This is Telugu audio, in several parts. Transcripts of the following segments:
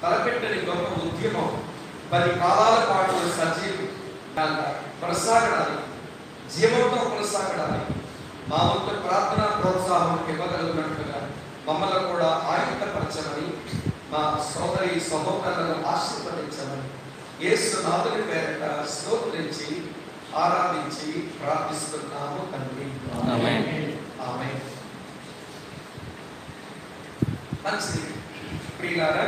తలపెట్టని గొప్ప ఉద్యమం 10 కాలాల పాటు కొనసాగడానికి, జీవంతో కొనసాగడానికి మా వంతు ప్రార్థన ప్రోత్సాహం ఇవ్వగలిగినట్లుగా మమ్మల్ని కూడా ఆయుధపరచమని, మా సోదరి సహోదరులను ఆశీర్వదించమని యేసు నాథుని పేరిట స్తోత్రించి ఆరాధించి ప్రార్థిస్తున్నాము తండ్రి. ఆమేన్. ఆమేన్. మంచిది ప్రియులారా,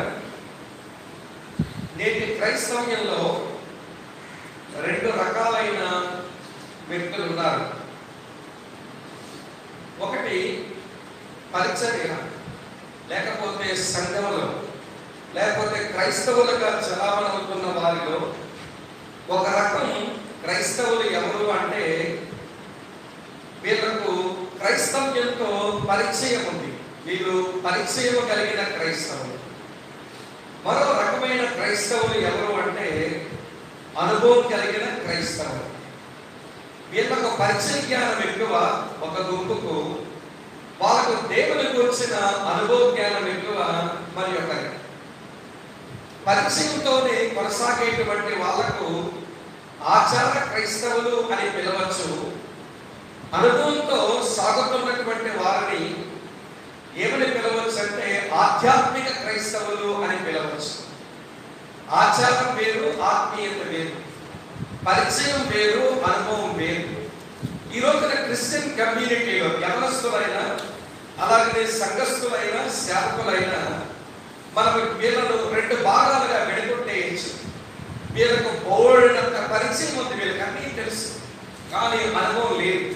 నేటి క్రైస్తవ్యంలో 2 రకాలైన వ్యక్తులు ఉన్నారు. ఒకటి పరిచర్య, లేకపోతే సంఘంలో, లేకపోతే క్రైస్తవులుగా చలామణవుతున్న వారిలో ఒక రకం క్రైస్తవులు ఎవరు అంటే వీళ్ళకు క్రైస్తవ్యంతో పరిచయం ఉంది, వీళ్ళు పరిచయం కలిగిన క్రైస్తవులు. మరో రకమైన క్రైస్తవులు ఎవరు అంటే అనుభవం కలిగిన క్రైస్తవులు. వీళ్ళకు పరిచయ జ్ఞానం ఎక్కువ ఒక గుంపుకు, వాళ్ళకు దేవునికి వచ్చిన అనుభవ జ్ఞానం ఎక్కువ మరి ఒకరికి. పరిచయంతోనే కొనసాగేటువంటి వాళ్లకు ఆచార క్రైస్తవులు అని పిలవచ్చు. అనుభవంతో సాగుతున్నటువంటి వారిని ఏమని పిలవచ్చు అంటే ఆధ్యాత్మిక క్రైస్తవులు అని పిలవచ్చు. ఆచారం వేరు, ఆత్మీయత వేరు, పరిచయం వేరు, అనుభవం వేరు. ఈ రోజున క్రిస్టియన్ కమ్యూనిటీలో యవనస్తులైనా, అలాగే సంఘస్థులైనా, సేవకులైనా మనం వీళ్ళను 2 భాగాలుగా విడగొట్టేయచ్చు. వీళ్ళకు బోల్డంత పరిచయం ఉంది, వీళ్ళకి అన్నీ తెలుసు, కానీ అనుభవం లేదు.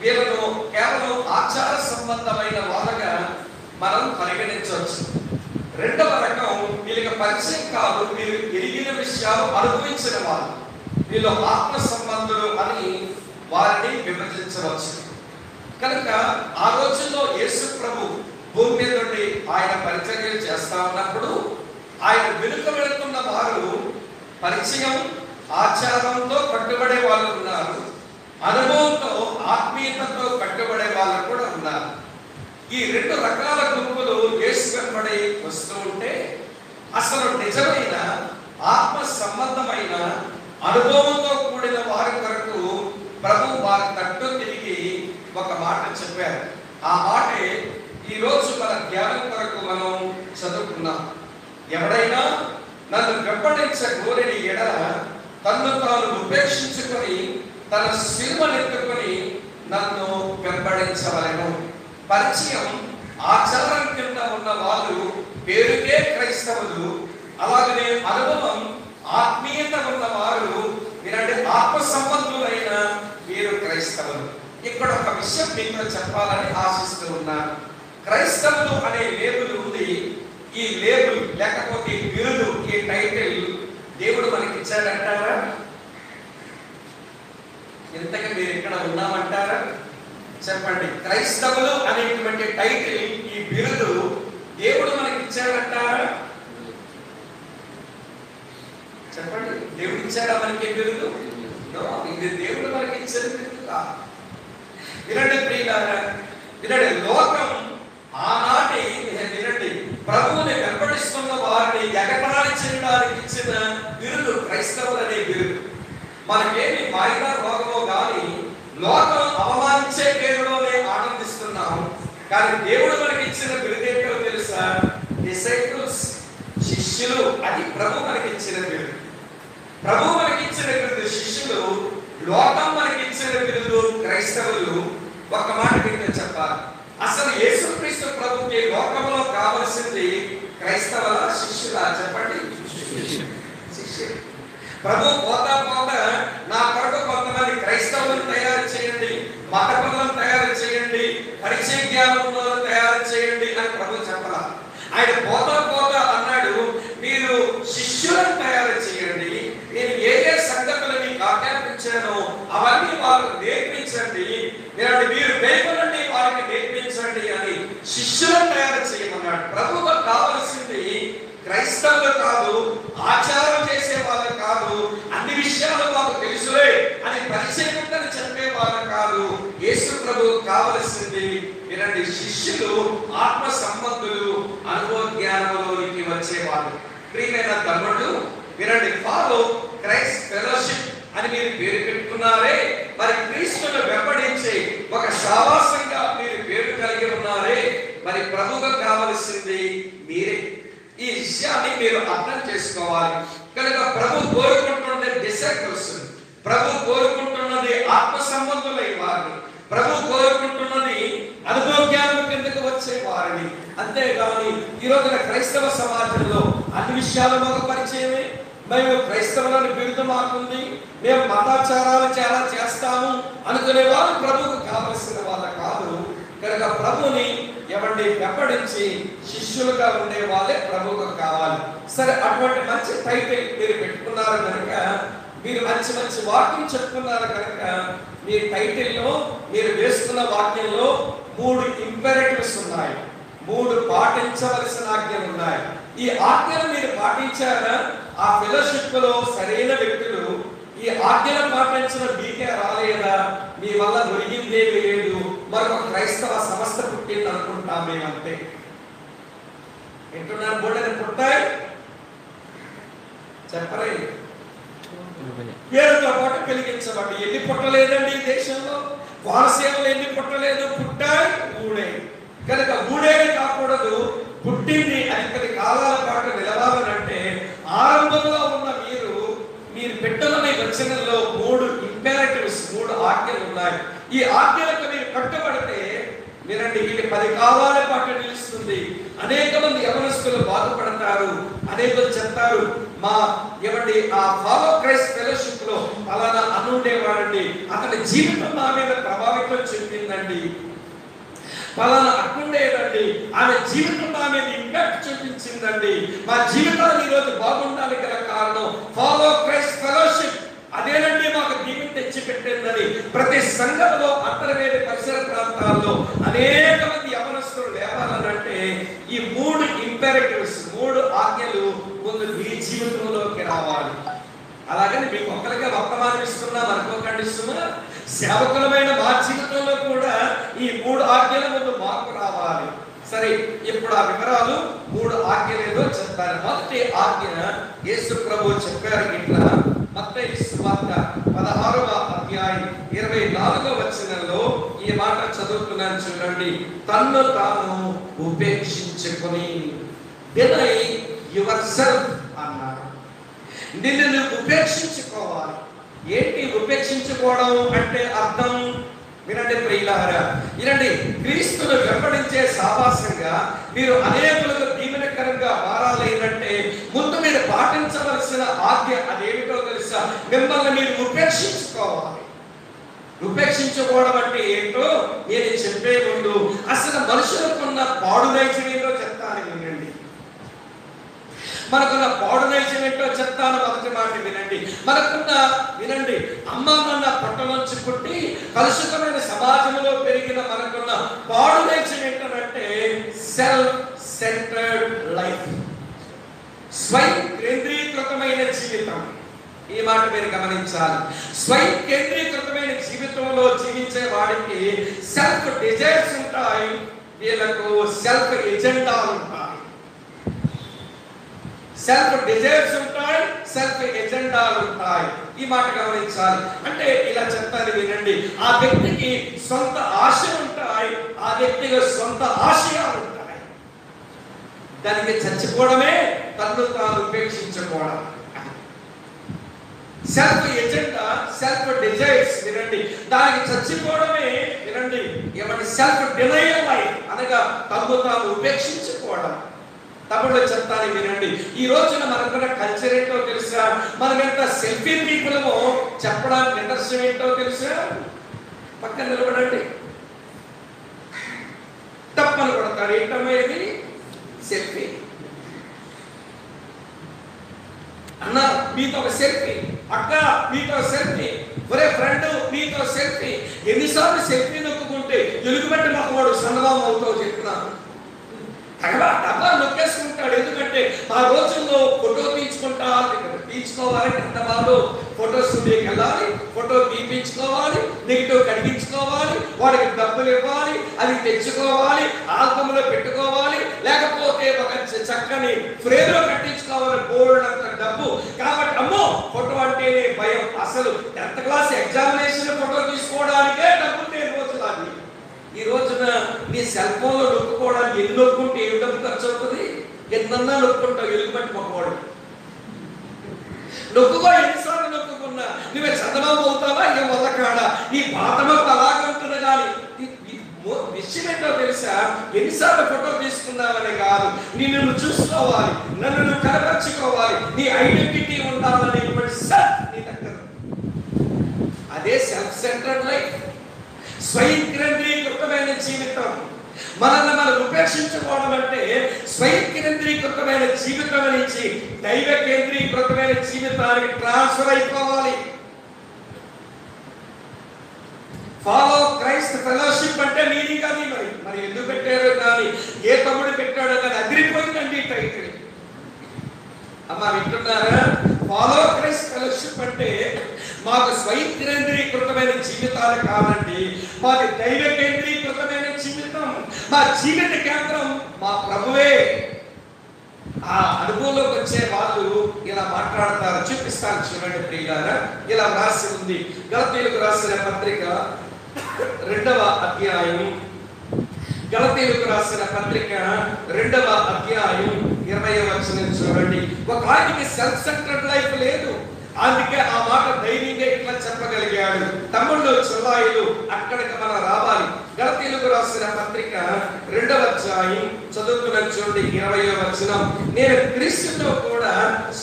వీళ్ళను కేవలం ఆచార సంబంధమైన వాళ్ళగా మనం పరిగణించవచ్చు. రెండవ రకం వీళ్ళకి పరిచయం కాదు, వీళ్ళు ఎరిగిన విషయాలు అనుభవించిన వాళ్ళు, వీళ్ళు ఆత్మ సంబంధులు అని వారిని విభజించవచ్చు. కనుక ఆ రోజుల్లో యేసు ప్రభు భూమి మీద నుండి ఆయన పరిచర్యలు చేస్తా ఉన్నప్పుడు ఆయన వెనుక వెళుతున్న వారు పరిచయం, ఆచారంతో కట్టుబడే వాళ్ళు ఉన్నారు, అనుభవంతో ఆత్మీయతతో కట్టుబడే వాళ్ళు కూడా ఉన్నారు. ఈ 2 రకాల గుంపులు యేసు వెంబడి వస్తూ ఉంటే అసలు నిజమైన ఆత్మ సంబంధమైన అనుభవంతో కూడిన వారి కొరకు ప్రభు వారి తట్టు తిరిగి ఒక మాట చెప్పారు. ఆ మాటే ఈ రోజు మన జ్ఞానం కొరకు మనం చదువుకున్నాం. ఎవడైనా నన్ను వెంబడించగోరిని ఎడల తన్ను తాను ఉపేక్షించుకొని తన శిలువనెత్తుకొని నన్ను వెంబడించవలెను. పరిచయం, ఆచారం కింద ఉన్న వాళ్ళు పేరుకే క్రైస్తవులు, అలాగనే అనుభవం, ఆత్మీయత ఉన్న వారు మీరంటే ఆత్మ సంబంధులైన వీరు క్రైస్తవులు. ఇక్కడ ఒక విషయం మీతో చెప్పాలని ఆశిస్తూ ఉన్నాను. క్రైస్తవులు అనే లేబుల్ ఉంది. ఈ లేబుల్ లేకపోతే ఈ బిరుదు, ఈ టైటిల్ దేవుడు మనకి ఇచ్చాడంటారా? ఎంతగా మీరు ఇక్కడ ఉన్నామంటారా? చెప్పండి. క్రైస్తవులు అనేటువంటి టైటిల్, ఈ బిరుదు దేవుడు మనకి ఇచ్చాడంటారా? చెప్పండి. దేవుడు ఇచ్చాడా మనకి బిరుదు? ఇది దేవుడు మనకి ఇచ్చిన బిరుదు కాదు. వినండి ప్రియులారా, వినండి. లోకం ఆనాటి వినండి ప్రభువుని వెంబడిస్తున్న వారిని ఎగతాళి చేయడానికి ఇచ్చిన బిరుదు క్రైస్తవులు అనే బిరుదు. మనకేమి మాయిదా రోగమో కానీ లోకం అవమానించే పేరులోనే ఆనందిస్తున్నాం. కానీ దేవుడు మనకి ఇచ్చిన బిరుదేంటో తెలుసా? డిసైపుల్స్, శిష్యులు. అది ప్రభు మనకి ఇచ్చిన బిరుదు. ప్రభు మనకి ఇచ్చిన బిరుదు శిష్యులు, లోకం మనకి ఇచ్చిన బిరుదు క్రైస్తవులు. ఒక మాట మీకు చెప్పాలి, అసలు యేసుక్రీస్తు ప్రభుకి లోకంలో కావలసింది క్రైస్తవుల, శిష్యులా? చెప్పండి. శిష్యులు. ప్రభు పోతా పోతా నా కొరకు కొంతమంది క్రైస్తవులను తయారు చేయండి, మతపరులను తయారు చేయండి, పరిచయ జ్ఞానంలో తయారు చేయండి అని ప్రభు చెప్పాల. ఆయన పోతా పోతా అన్నాడు, మీరు శిష్యులను తయారు చేయండి, నేను ఏ ఏ సంగతులు మీకు ఆజ్ఞాపించానో అవన్నీ వారికి నేర్పించండి, మీరు బైబిల్ని వారికి నేర్పించండి అని శిష్యులను తయారు చేయమన్నాడు. ప్రభువుకు కావలసింది క్రైస్తవులు కాదు, ఆచారం చేసే వాళ్ళు కాదు, అన్ని విషయాలు మాకు తెలుసులే అని పరిచయం చెప్పే వాళ్ళు కాదు. యేసు ప్రభు కావలసింది వినండి, శిష్యులు, ఆత్మ సంబంధులు, అనుభవ జ్ఞానంలోనికి వచ్చి వచ్చేవాళ్ళు. ప్రియమైన తమ్ముళ్ళు వినండి, ఫాలో క్రైస్ట్ ఫెలోషిప్ అని మీరు పేరు పెట్టుకున్నారే, మరి క్రీస్తును వెంబడించే ఒక సహవాసంగా మీరు పేరు కలిగి ఉన్నారే, మరి ప్రభువుగా కావలసింది మీరే. ఈ విషయాన్ని మీరు అర్థం చేసుకోవాలి. కనుక ప్రభు కోరుకుంటున్నది డిసైపుల్స్, ప్రభు కోరుకుంటున్నది ఆత్మ సంబంధులై వారిని, ప్రభు కోరుకుంటున్నది అనుభవజ్ఞానం కిందకు వచ్చే వారిని. అంతేగాని ఈ రోజున క్రైస్తవ సమాజంలో అన్ని విషయాలు మాకు పరిచయమే, మేము క్రైస్తవులను బిరుదు మాకుంది, మేము మతాచారాలు చాలా చేస్తాము అనుకునే వాళ్ళు ప్రభువుకు కావలసిన వాళ్ళ కాదు. కనుక ప్రభుని ఎవరిని వెంబడించి శిష్యులుగా ఉండే వాళ్ళే ప్రభువుకు కావాలి. సరే, అటువంటి మంచి టైటిల్ మీరు పెట్టుకున్నారు కనుక, మీరు మంచి మంచి వాక్యం చెప్పుకున్నారు కనుక, మీ టైటిల్లో మీరు వేసుకున్న వాక్యంలో 3 ఇంపెరేటివ్స్ ఉన్నాయి, 3 పాటించవలసిన ఆజ్ఞలు ఉన్నాయి. ఈ ఆజ్ఞలు మీరు పాటించారా? ఆ ఫెలోషిప్ లో సరైన వ్యక్తులు ఈ ఆజ్ఞలు పాటించిన మీకే రాలేదా? మీ వల్ల ఒరిగిందేమీ లేదు, మరొక క్రైస్తవ సంస్థ పుట్టింది అనుకుంటాం మేమంతే. వింటున్నారు? బోర్డని పుట్టాయి చెప్పరే, పేరుతో పాటు కలిగించబడి ఎన్ని పుట్టలేదండి ఈ దేశంలో? కోనసీమలో ఎన్ని పుట్టలేదు? పుట్టాయి, ఊడే. కనుక ఊడేది కాకూడదు, పుట్టింది అని కొన్ని కాలాల పాటు నిలవాలనంటే ఆరంభంలో ఉన్న మీరు పెట్టిన మీ వచనంలో 3 ఇంపెరేటివ్స్, 3 ఆజ్ఞలు ఉన్నాయి. ఈ ఆజ్ఞలకు మీరు కట్టుబడితే మీరండి ఇది 10 కాలాల పాటు నిలుస్తుంది. అనేక మంది యవనస్తులు బాధపడతారు, అనేకులు చెప్తారు, మా ఏమండి ఆ ఫాలో క్రైస్ట్ ఫెలోషిప్ లో అలానా అనుండేవాడండి, అతని జీవితం నా మీద ప్రభావితం చెందిందండి, పలానా అట్లుండేదండి, ఆమె జీవితం నా మీద ఇంపాక్ట్ చూపించిందండి, మా జీవితాలు ఈరోజు బాగుండాలి గల కారణం ఫాలో క్రైస్ట్ ఫెలోషిప్, అదేనండి మాకు దీవెన తెచ్చి పెట్టిందని ప్రతి సంఘంలో అంతర్వేది పరిసర ప్రాంతాల్లో అనేక మంది యవనస్తులు లేవాలనంటే ఈ 3 ఇంపెరేటివ్స్, 3 ఆజ్ఞలు ముందు మీ జీవితంలోకి రావాలి. అలాగని మీకు ఒక్కరిగా వర్తమానం ఇస్తున్నాం అనుకోకండి, సేవకులమైన మా జీవితంలో కూడా ఈ 3 ఆజ్ఞల ముందు మార్పు రావాలి. సరే, ఇప్పుడు ఆ వివరాలు 3 ఆజ్ఞలు ఏదో చెప్తారు. మొదటి ఆజ్ఞ యేసు ప్రభు చెప్పారు ఇట్లా, మత్తయి సువార్త 16వ అధ్యాయం 24వ వచనంలో ఈ మాట చదువుతున్నాను చూడండి. తన్ను తాను ఉపేక్షించుకొని deny yourself అన్నారు. నిన్ను ఉపేక్షించుకోవాలి. ఏంటి ఉపేక్షించుకోవడం అంటే అర్థం? వినండి ప్రియులారా, వినండి, క్రీస్తును వెంబడించే సావాసంగా మీరు అనేకులకు దీవెనకరంగా మారాలి అంటే ముందు మీరు పాటించవలసిన ఆజ్ఞ అదేమిటో తెలుసా? మిమ్మల్ని మీరు ఉపేక్షించుకోవాలి. ఉపేక్షించుకోవడం అంటే ఏంటో నేను చెప్పే ముందు అసలు మనుషులకున్న పాడు నైజం ఏంటో చెప్తాను వినండి. మనకున్న పాడు నైజం ఏంటో చెప్తాను. మొదటి మాట వినండి. మనకున్న వినండి, అమ్మ నాన్న పట్టణంచి పుట్టి కలుషితమైన సమాజంలో పెరిగిన మనకున్న పాడు నైజం ఏంటంటే సెల్ఫ్ సెంటర్డ్ లైఫ్, స్వయం కేంద్రీకృతమైన జీవితం. ఈ మాట మీరు గమనించాలి. స్వయం కేంద్రీకృతమైన జీవితంలో జీవించే వాడికి సెల్ఫ్ డిజైర్స్ ఉంటాయి, వీళ్ళకు సెల్ఫ్ ఎజెండాలు ఉంటాయి. సెల్ఫ్ డిజైర్స్ ఉంటాయి, సెల్ఫ్ ఎజెండాలు ఉంటాయి. ఈ మాట గమనించాలి. అంటే ఇలా చెప్తాను వినండి, ఆ వ్యక్తికి సొంత ఆశలు ఉంటాయి, ఆ వ్యక్తికి సొంత ఆశయాలు ఉంటాయి. దానికి చచ్చిపోవడమే తన్ను తాను ఉపేక్షించుకోవడం. సెల్ఫ్ ఎజెండా, సెల్ఫ్ డిజైర్స్ వినండి, దానికి చచ్చిపోవడమే వినండి ఏమంటే సెల్ఫ్ డినయల్ లైఫ్, అనగా తన్ను తాను ఉపేక్షించుకోవడం. తమ్ముళ్ళు చెప్తాను వినండి, ఈ రోజున మనకున్న కల్చర్ ఏంటో తెలుసా? మనం ఎంత సెల్ఫీ పీపులమో చెప్పడానికి నిదర్శనం ఏంటో తెలుసా? పక్కన నిలబడండి, తప్పని కొడతారు. ఏంటమ్మా ఇది? సెల్ఫీ. అన్న మీతో ఒక సెల్ఫీ, అక్క మీతో సెల్ఫీ, ఒరే ఫ్రెండ్ మీతో సెల్ఫీ. ఎన్నిసార్లు సెల్ఫీ నొక్కుంటే ఎలుగుబెట్టి మొక్కవాడు సన్నదాం అవుతావు చెప్తున్నాను. డబ్బా నొక్కేసుకుంటాడు. ఎందుకంటే ఆ రోజుల్లో ఫోటో తీయించుకోవాలంటే ఎంత వాళ్ళు ఫోటో స్టూడియోకి వెళ్ళాలి, ఫోటో తీయించుకోవాలి, నెగిటివ్ కడిగించుకోవాలి, వాడికి డబ్బులు ఇవ్వాలి, అది తెచ్చుకోవాలి, ఆల్బమ్ లో పెట్టుకోవాలి, లేకపోతే ఒక చక్కని ఫ్రేమ్ లో కట్టించుకోవాలి, బోల్డ్ అంత డబ్బు. కాబట్టి అమ్మో ఫోటో అంటేనే భయం. అసలు 10th క్లాస్ ఎగ్జామినేషన్ ఫోటో తీసుకోవడానికే డబ్బులు లేని రోజులు అవి. ఈ రోజున నీ సెల్ ఫోన్ లో నొక్కుకోవడానికి ఎన్ని నొక్కుంటే ఏమి డబ్బు ఖర్చు అవుతుంది? ఎన్నన్నా నొక్కుంటావు, ఎలుగుబట్టి మొక్కవాడు నొక్కుకో. ఎన్నిసార్లు నొక్కుకున్నా నువ్వే చందమామ అవుతావా? ఇక వల్ల కాడా నీ బాధమకు అలాగే ఉంటుంది. కానీ విషయం ఏంటో తెలుసా? ఎన్నిసార్లు ఫోటో తీసుకున్నావని కాదు, నిన్ను చూసుకోవాలి, నన్ను నువ్వు కనపరుచుకోవాలి, నీ ఐడెంటిటీ ఉండాలనేటువంటి సెల్ఫ్ నీ దగ్గర. అదే సెల్ఫ్ సెంటర్డ్ లైఫ్, స్వయం కేంద్రీకృతమైన జీవితం. మనల్ని మనం ఉపేక్షించుకోవడం అంటే స్వయం కేంద్రీకృతమైన జీవితం నుంచి దైవ కేంద్రీకృతమైన జీవితానికి ట్రాన్స్ఫర్ అయిపోవాలి. ఫాలో క్రైస్ట్ ఫెలోషిప్ అంటే మీనింగ్ అది. మరి ఎందుకు పెట్టారో కానీ, ఏ తమ్ముడు పెట్టాడో కానీ అదిరిపోయిందండి టైటిల్. అమ్మ వింటున్నారా? ఫాలో క్రైస్ట్ ఫెలోషిప్ అంటే మాకు స్వయం కేంద్రీకృతమైన జీవితాలు కాదండి, మాకు దైవ కేంద్రీకృతమైన జీవితం. మా జీవిత కేంద్రం మా ప్రభువే. ఆ అనుభవంలోకి వచ్చే వాళ్ళు ఇలా మాట్లాడతారు. చూపిస్తాను చూడండి ప్రియులారా. ఇలా రాసి ఉంది గలతీయులకు రాసిన పత్రిక 2వ అధ్యాయం, గలతీయులకు రాసిన పత్రిక 2వ అధ్యాయం 20వ వచనం చూడండి. ఒక ఆయనకి సెల్ఫ్ సెంటర్డ్ లైఫ్ లేదు, అందుకే ఆ మాట ధైర్యంగా ఇట్లా చెప్పగలిగాడు. తమ్ముళ్ళు చెల్లాయిలు అక్కడికి మనం రావాలి. గలతీయులకు రాసిన పత్రిక 2వ అధ్యాయం చదువుతున్న చూడండి 20వ వచనం. నేను క్రీస్తుతో కూడా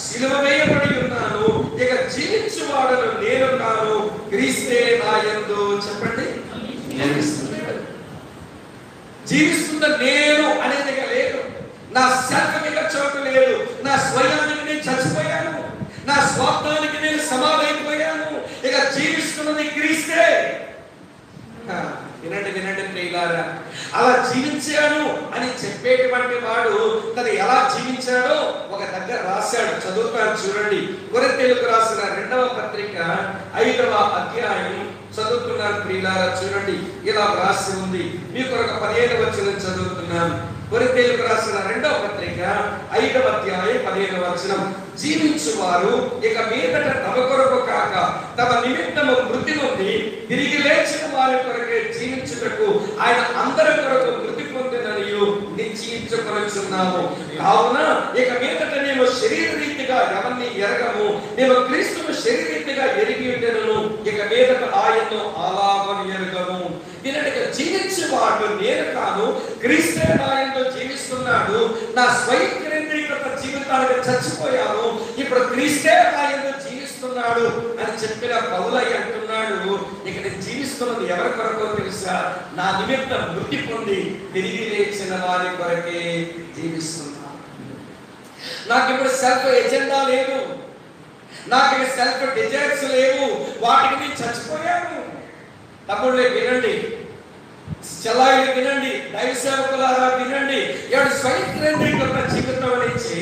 సిలువ వేయబడి ఉన్నాను, ఇక జీవించువాడను నేను కాను, క్రీస్తే నా యందు. చెప్పండి, జీవిస్తున్న నేను అనేది లేదు. నా సెల్ఫ్ మీద చోటు లేదు. నా స్వయానికి నేను చచ్చిపోయాను, నా స్వార్థానికి నేను సమాధైపోయాను, ఇక జీవిస్తున్నది క్రీస్తే. వినండి వినండి ప్రియులారా, అలా జీవించాను అని చెప్పేటువంటి వాడు తను ఎలా జీవించాడో ఒక దగ్గర రాశాడు. చదువుతాను చూడండి. కొరింథీయులకు రాసిన 2వ పత్రిక 5వ అధ్యాయం చదువుతున్నాను ప్రియులారా. చూడండి, ఇలా రాసి ఉంది. మీకు ఒక 15వ వచనం చదువుతున్నాను. కొరింథీయులకు రాసిన 2వ పత్రిక 5వ అధ్యాయం 15వ వచనం. జీవించువారు ఇక మీదట తమ కొరకు కాక తమ నిమిత్తము మృతి నుండి తిరిగి లేచిన వారి కొరకే జీవించుటకు ఆయన అందరి కొరకు మృతి పొందిననియు నిశ్చయించుకొనుచున్నాము. కావున ఇక మీదట నేను శరీర రీతిగా ఎవరిని ఎరగము, నేను క్రీస్తును శరీర రీతిగా ఎరిగి ఉండెను, ఇక మీదట ఆయన్ను అలాగను ఎరగము. దీనిని జీవించేవాడు నేను కాను, క్రీస్తే నాయందు జీవిస్తున్నాడు. నా స్వయం కేంద్రీకృత జీవితానికి చచ్చిపోయాను, ఇప్పుడు క్రీస్తే నాయందు జీవిస్తున్నాడు అని చెప్పిన పౌలయ్య అంటున్నాడు, ఇక నేను జీవిస్తున్నది ఎవరి కొరకో తెలుసా? నా నిమిత్తం మృతి పొంది తిరిగి లేచిన వారి కొరకే జీవిస్తున్నాను. నాకు ఇప్పుడు సెల్ఫ్ ఎజెండా లేదు, నాకు సెల్ఫ్ డిజైర్స్ లేవు, వాటికి నేను చచ్చిపోయాను. తమ్ముళ్ళే వినండి, చెల్లాయిలు వినండి, దైవ సేవకులారా వినండి. ఎవడు స్వయం కేంద్రీకృత జీవితం నుంచి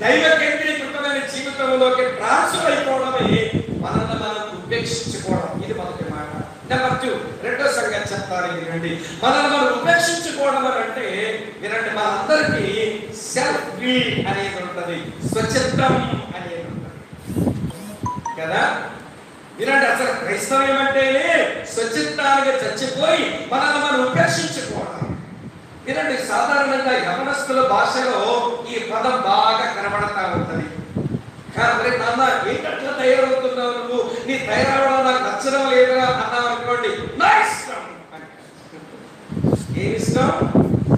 దైవ కేంద్రీకృతమైన జీవితంలోకి ట్రాన్స్ఫర్ అయిపోవడమే మనల్ని మనం ఉపేక్షించుకోవడం. ఇది మొదటి మాట. నెంబర్ 2, రెండో సంగతి చెప్తాను వినండి. మనల్ని మనం ఉపేక్షించుకోవడం అని అంటే వినండి, మనందరికీ సెల్ఫ్ విల్ అనేది ఉంటుంది, స్వచ్ఛత్వం అనేది ఉంటుంది కదా. వినండి, అసలు క్రైస్తవ్యం అంటేనే స్వచ్ఛత్వానికి చచ్చిపోయి మనల్ని మనం ఉపేక్షించుకోవడం. వినండి, సాధారణంగా యవనస్తుల భాషలో ఈ పదం బాగా కనబడతా ఉంటుంది. కానీ నాన్న ఏంటట్లా తయారవుతున్నావు నువ్వు, నీ తయారవడం నాకు నచ్చడం లేదురా అన్నావు అనుకోండి, నా ఇష్టం. ఏమి ఇష్టం?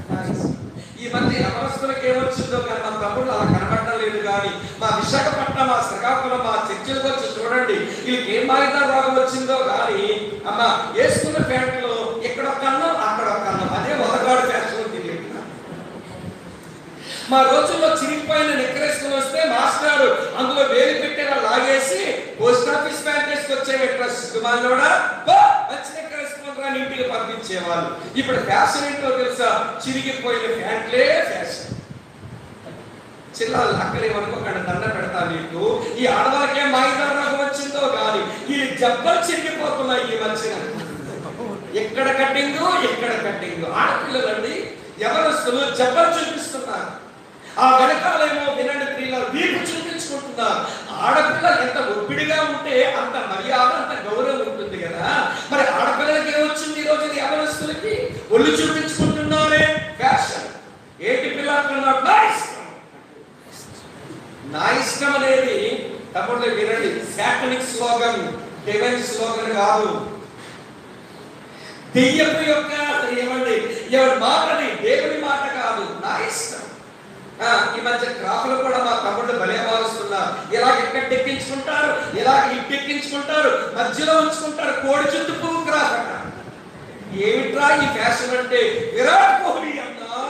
నా ఇష్టం. ఈ మధ్య యవనస్తులకు ఏమొచ్చిందో కానీ మన తమ్ముళ్ళు అలా కనబడడం లేదు. కానీ మా విశాఖపట్నం, మా శ్రీకాకుళం, మా చర్చలకు వచ్చి చూడండి, వీళ్ళకి ఏం మారిదా రోగం వచ్చిందో కానీ అమ్మ వేసుకున్న ప్యాంట్లో ఇక్కడ ఒక అన్నం అక్కడ ఒక అన్నం, అదే మొదగాడు ఫ్యాషన్ తెలియదు. మా రోజుల్లో చిరిగిపోయిన నిక్కరేసుకుని వస్తే మాస్టర్ అందులో వేలు పెట్టేలా లాగేసి పోస్ట్ ఆఫీస్ ప్యాంట్ వేసుకొచ్చే సిగ్గుమాలోడా మంచి నిక్కరేసుకుని రా ఇంటికి పంపించేవాళ్ళు. ఇప్పుడు ఫ్యాషన్ ఏంటో తెలుసా? చిరిగిపోయిన ప్యాంట్లే ఫ్యాషన్. చిల్లాలు అక్కడేమనుకోకుండా దండ పెడతా నీకు. ఈ ఆడవాళ్ళకే మాయిదారు రోగం వచ్చిందో కానీ ఈ జబ్బలు చిరిగిపోతున్నాయి ఈ మధ్యన. ఎక్కడ కట్టింగు ఎక్కడ కట్టింగు. ఆడపిల్లలండి ఎవరస్తులు జబ్బలు చూపిస్తున్నారు. ఆ వెనకాలేమో వినండి ప్రియుల వీపు చూపించుకుంటున్నారు. ఆడపిల్లలు ఎంత ఒప్పిడిగా ఉంటే అంత మర్యాద అంత గౌరవం ఉంటుంది కదా. మరి ఆడపిల్లలకి ఏమొచ్చింది ఈ రోజు ఎవరస్తులకి? ఒళ్ళు చూపించుకుంటున్నారే ఫ్యాషన్. ఏంటి పిల్లలు నా ఇష్టం అనేది తమ్ముళ్ళు వినండి, సాటనిక్ స్లోగన్, డివైన్ స్లోగన్ కాదు. దెయ్యపు యొక్క ఏమండి ఎవరి మాటని దేవుని మాట కాదు, నా ఇష్టం. ఈ మధ్య క్రాఫ్లు కూడా మా తమ్ముళ్ళు భలే మారుస్తున్నారు. ఇలా ఎక్కడ ఎక్కించుకుంటారు, ఇలా ఇట్టెక్కించుకుంటారు, మధ్యలో ఉంచుకుంటారు కోడి చుట్టూ పువ్వు క్రాఫ్ అట. ఏమిట్రా ఈ ఫ్యాషన్ అంటే? విరాట్ కోహ్లీ అన్నా,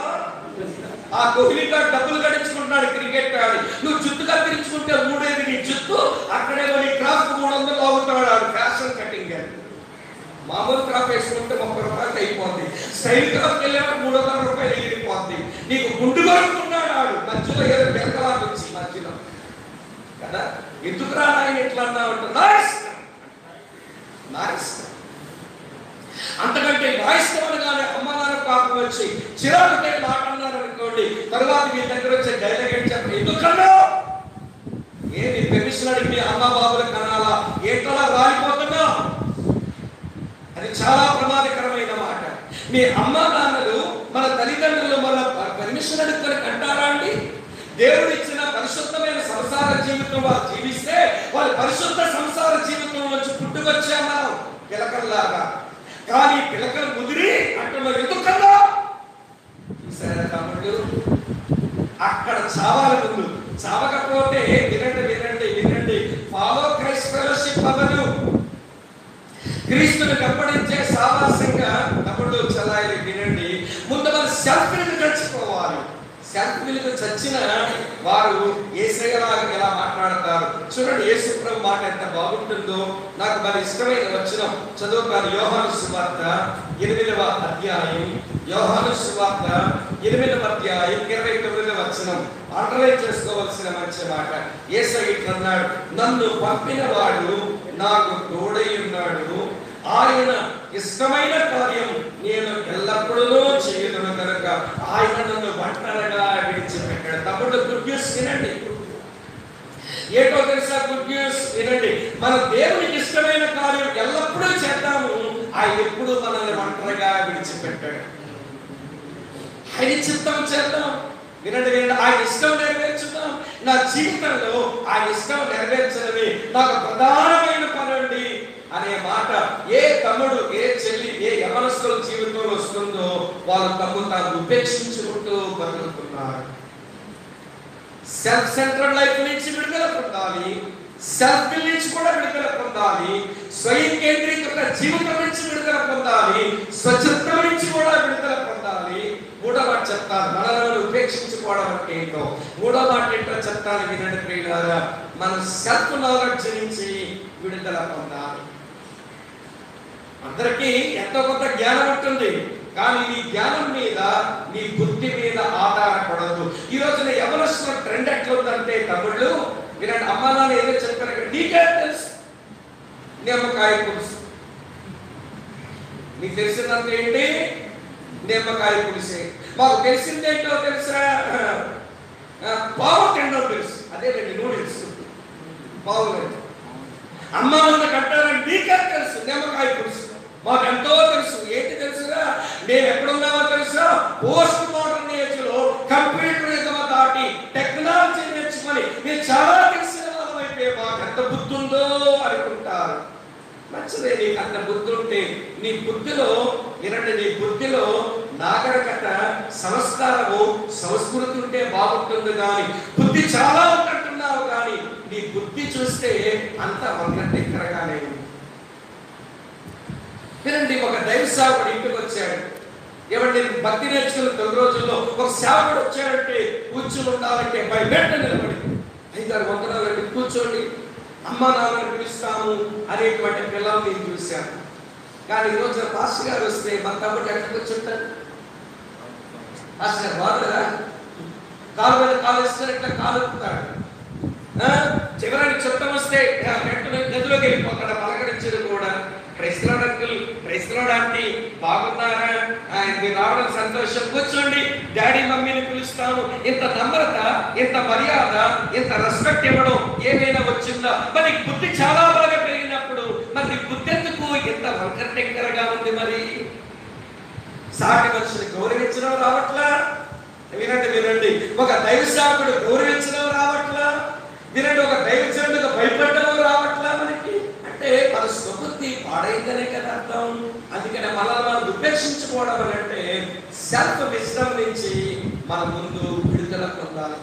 ఆ కోహ్లీ గారు డబ్బులు గడించుకుంటున్నాడు క్రికెట్ ఆడి. నువ్వు జుట్టు కత్తిరించుకుంటే 3,500 నీ జుట్టు, అక్కడే నీ క్రాఫ్ 300 లాగుతున్నాడు ఆడు. ఫ్యాషన్ కటింగ్ అని. మామూలు క్రాఫ్ వేసుకుంటే 30 రూపాయలు అయిపోద్ది. స్టైల్ క్రాఫ్కి వెళ్ళేవాడు 300 రూపాయలు ఎగిరిపోద్ది. నీకు గుండు కొడుతున్నాడు ఆడు మధ్యలో, ఏదో బెరకలా వచ్చి మధ్యలో కదా. ఎందుకు రా ఆయన ఎట్లా అన్నావు అంటే నా ఇష్టం, నా ఇష్టం. అంతకంటే నా ఇష్టం అనగానే అమ్మ నాన్న పాపం వచ్చి చిరాకుతే మాట అన్నారు అనుకోండి, తర్వాత మీ దగ్గర వచ్చే డైలాగ్ ఏంటి చెప్పండి? ఎందుకన్నా ఏమి పెర్మిషన్ అడిగి మీ అమ్మ బాబుల కనాలా? ఏంటలా రాలిపోతున్నా? అది చాలా ప్రమాదకరమైన మాట. మీ అమ్మ నాన్నలు మన తల్లిదండ్రులు మన పర్మిషన్ అడుగుతారు అంటారా అండి? దేవుడు ఇచ్చిన పరిశుద్ధమైన సంసార జీవితం వాళ్ళు జీవిస్తే వాళ్ళు పరిశుద్ధ సంసార జీవితం నుంచి పుట్టుకొచ్చామా పిలకల్లాగా. కానీ పిలకలు ముదిరి అంటున్నారు ఎందుకన్నా? సరే తమ్ముడు, అక్కడ చావాలి ముందు. చావకపోతే వినండి వినండి వినండి, ఫాలో క్రైస్ట్ ఫెలోషిప్ అవ్వదు. క్రీస్తుని వెంబడించే సావాసంగా తమ్ముడు చలాయి వినండి. ముందు మన సెల్ఫ్ ని తెచ్చుకోవాలి. సెల్ఫ్ విలువ చచ్చిన వారు యేసయ్యలాగా ఎలా మాట్లాడతారు చూడండి. యేసు ప్రభు మాట ఎంత బాగుంటుందో. నాకు మరి ఇష్టమైన వచనం చదువుతాను. యోహాను సువార్త 8వ అధ్యాయం, యోహాను సువార్త 8వ అధ్యాయం 29వ వచనం. అండర్లైన్ చేసుకోవాల్సిన మంచి మాట. యేసయ్య అన్నాడు, నన్ను పంపిన వాడు నాకు తోడై ఉన్నాడు, ఆయన ఇష్టమైన కార్యం నేను ఎల్లప్పుడూ చేయదును కనుక ఆయన నన్ను ఒంటరిగా విడిచిపెట్టాడు. తమ్ముడు గుడ్ న్యూస్ వినండి. ఏటో తెలుసా గుడ్ న్యూస్ వినండి, మన దేవునికి ఇష్టమైన కార్యం ఎల్లప్పుడూ చేద్దాము. ఆయన ఎప్పుడు మనల్ని ఒంటరిగా విడిచిపెట్టాడు. ఆయన చిత్తం చేద్దాం. వినండి వినండి, ఆయన ఇష్టం నెరవేర్చుదాం. నా జీవితంలో ఆయన ఇష్టం నెరవేర్చడమే నాకు ప్రధానమైన పని అండి అనే మాట ఏ తమ్ముడు ఏ చెల్లి ఏ యవనస్తుల జీవితంలో వస్తుందో వాళ్ళు తమ్ము తాను ఉపేక్షించుకుంటూ బతుకుతున్నారు. సెల్ఫ్ సెంట్రల్ లైఫ్ నుంచి విడుదల పొందాలి, సెల్ఫ్ నుంచి కూడా విడుదల పొందాలి, స్వయం కేంద్రీకృత జీవితం నుంచి విడుదల పొందాలి, స్వచ్ఛత్వం నుంచి కూడా విడుదల పొందాలి. మూడో మాట చెప్తాను, మనలను ఉపేక్షించుకోవడం అంటే ఏంటో. మూడో మాట ఏంటో చెప్తాను వినండి ప్రియులారా. మనం సెల్ఫ్ నాలెడ్జ్ నుంచి విడుదల పొందాలి. అందరికీ ఎంతో కొంత జ్ఞానం ఉంటుంది, కానీ నీ జ్ఞానం మీద నీ బుద్ధి మీద ఆధారపడదు. ఈ రోజున ఎవరొస్తున్న ట్రెండ్ ఎట్లుందంటే తమ్ముళ్ళు వినండి, అమ్మా నాన్న ఏదో చెప్పారు నీకే తెలుసు. నిమ్మకాయ పులుసు నీకు తెలిసినంత ఏంటి? నిమ్మకాయ పులిసే. మాకు తెలిసిందేంటో తెలుసా? పావు తినడం తెలుసు. అదేనండి నూడిల్స్ పావు. అమ్మ నాన్న కట్టారని నీకే తెలుసు నిమ్మకాయ పులుసు. మాకు ఎంతో తెలుసు. ఏంటి తెలుసురా? నేను ఎక్కడున్నామో తెలుసా? పోస్ట్ మోడర్న్ ఏజ్ లో కంప్యూటర్ యుగం దాటి టెక్నాలజీ నేర్చుకొని నేను చాలా తెలిసిన వాళ్ళమైతే మాకు ఎంత బుద్ధి ఉందో అనుకుంటారు. మంచిదే, నీకు అంత బుద్ధి ఉంటే నీ బుద్ధిలో వినండి, నీ బుద్ధిలో నాగరికత సంస్కారము సంస్కృతి ఉంటే బాగుంటుంది. కానీ బుద్ధి చాలా ఉంటున్నావు, కానీ నీ బుద్ధి చూస్తే అంత వంకరగానే ఉంది. వినండి, ఒక దైవ సేవకుడు ఇంటికి వచ్చాడు. ఏమంటే భక్తి నేర్చుకున్న 9 రోజుల్లో ఒక సేవకుడు వచ్చాడంటే కూర్చుని ఉండాలంటే బయట నిలబడి 5-6 వందనాలంటే కూర్చోండి అమ్మ నాన్నని పిలుస్తాము అనేటువంటి పిల్లలు నేను చూశాను. కానీ ఈరోజు పాస్టర్ గారు వస్తే మా తమ్ముడు ఎక్కడికి వచ్చి ఉంటారు? పాస్టర్ గారు బాగుందా? కాలు మీద కాలు వేసుకొని ఇట్లా కాలుతాడు. చివరికి చుట్టం వస్తే వెంటనే గదిలోకి వెళ్ళిపోతాడు. పలకరించదు కూడా. క్రైస్తవుడు అంకుల్, క్రైస్తవుడు ఆంటీ బాగున్నారా, మీరు రావడం సంతోషం, కూర్చోండి, డాడీ మమ్మీని పిలుస్తాను. ఇంత నమ్రత, ఇంత మర్యాద, ఇంత రెస్పెక్ట్ ఇవ్వడం ఏమైనా వచ్చిందా? మరి బుద్ధి చాలా బాగా పెరిగినప్పుడు మరి బుద్ధి ఎందుకు ఇంత వంకర టెంకరగా ఉంది? మరి సాటి మనుషులు గౌరవించడం రావట్లా? వినండి, ఒక దైవ సేవకుడు గౌరవించడం రావట్లా? వినండి, ఒక దైవజనుడిగా భయపడడం రావట్లా మనకి? అంటే మన స్వబుద్ధి పాడైందనే కదా అర్థం. అందుకనే మనల్ని మనం ఉపేక్షించుకోవడం అంటే సెల్ఫ్ విజ్డమ్ నుంచి మన ముందు విడుదల పొందాలి.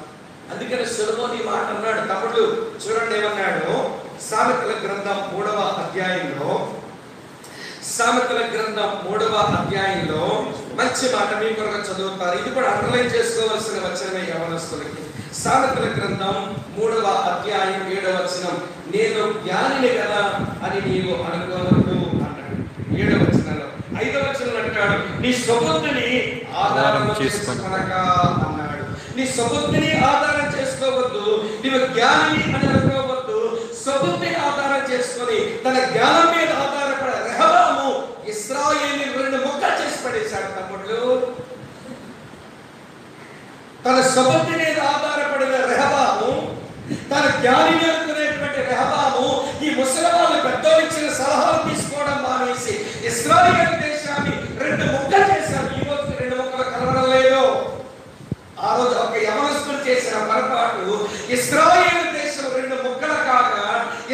అందుకని సొలొమోను ఈ మాట అన్నాడు. తమ్ముడు చూడండి ఏమన్నాడు. సామెతల గ్రంథం 3వ అధ్యాయంలో, సామెతల గ్రంథం 3వ అధ్యాయంలో మంచి మాట మీ కొరకు చదువుతారు. ఇది కూడా అండర్లైన్ చేసుకోవాల్సిన వచనమే యవనస్తులకి. సామెతల గ్రంథం 3వ అధ్యాయం 7వ వచనం, నేను జ్ఞానిని కదా అని నీవు అనుకోవద్దు అన్నాడు. 7వ వచనంలో. 5వ వచనంలో అంటాడు, నీ స్వబుద్ధిని ఆధారం చేసుకొనక అన్నాడు. నీ స్వబుద్ధిని ఆధారం చేసుకోవద్దు, నీవు జ్ఞానిని అని అనుకోవద్దు. స్వబుద్ధిని ఆధారం చేసుకొని తన జ్ఞానం మీద ఆధారపడే రెహబాము ఇశ్రాయేలీయులను 2 ముక్కలు చేసి పడేశాడు. తమ్ముళ్ళు, తన స్వబుద్ధి మీద ఆధారపడిన రెహబాము, తన జ్ఞానిని అనుకునేటువంటి రెహబాము ఈ ముసలివాళ్ళు పెద్దోళ్ళు ఇచ్చిన సలహాలు తీసుకోవడం మానేసి ఇశ్రాయేలు దేశాన్ని 2 ముక్కలు చేశారు. ఈ రోజు 2 ముక్కలు కలవడం లేదు. ఆ రోజు ఒక యవనస్తుడు చేసిన పొరపాటు, ఇశ్రాయేలు దేశం 2 ముక్కలు కాగా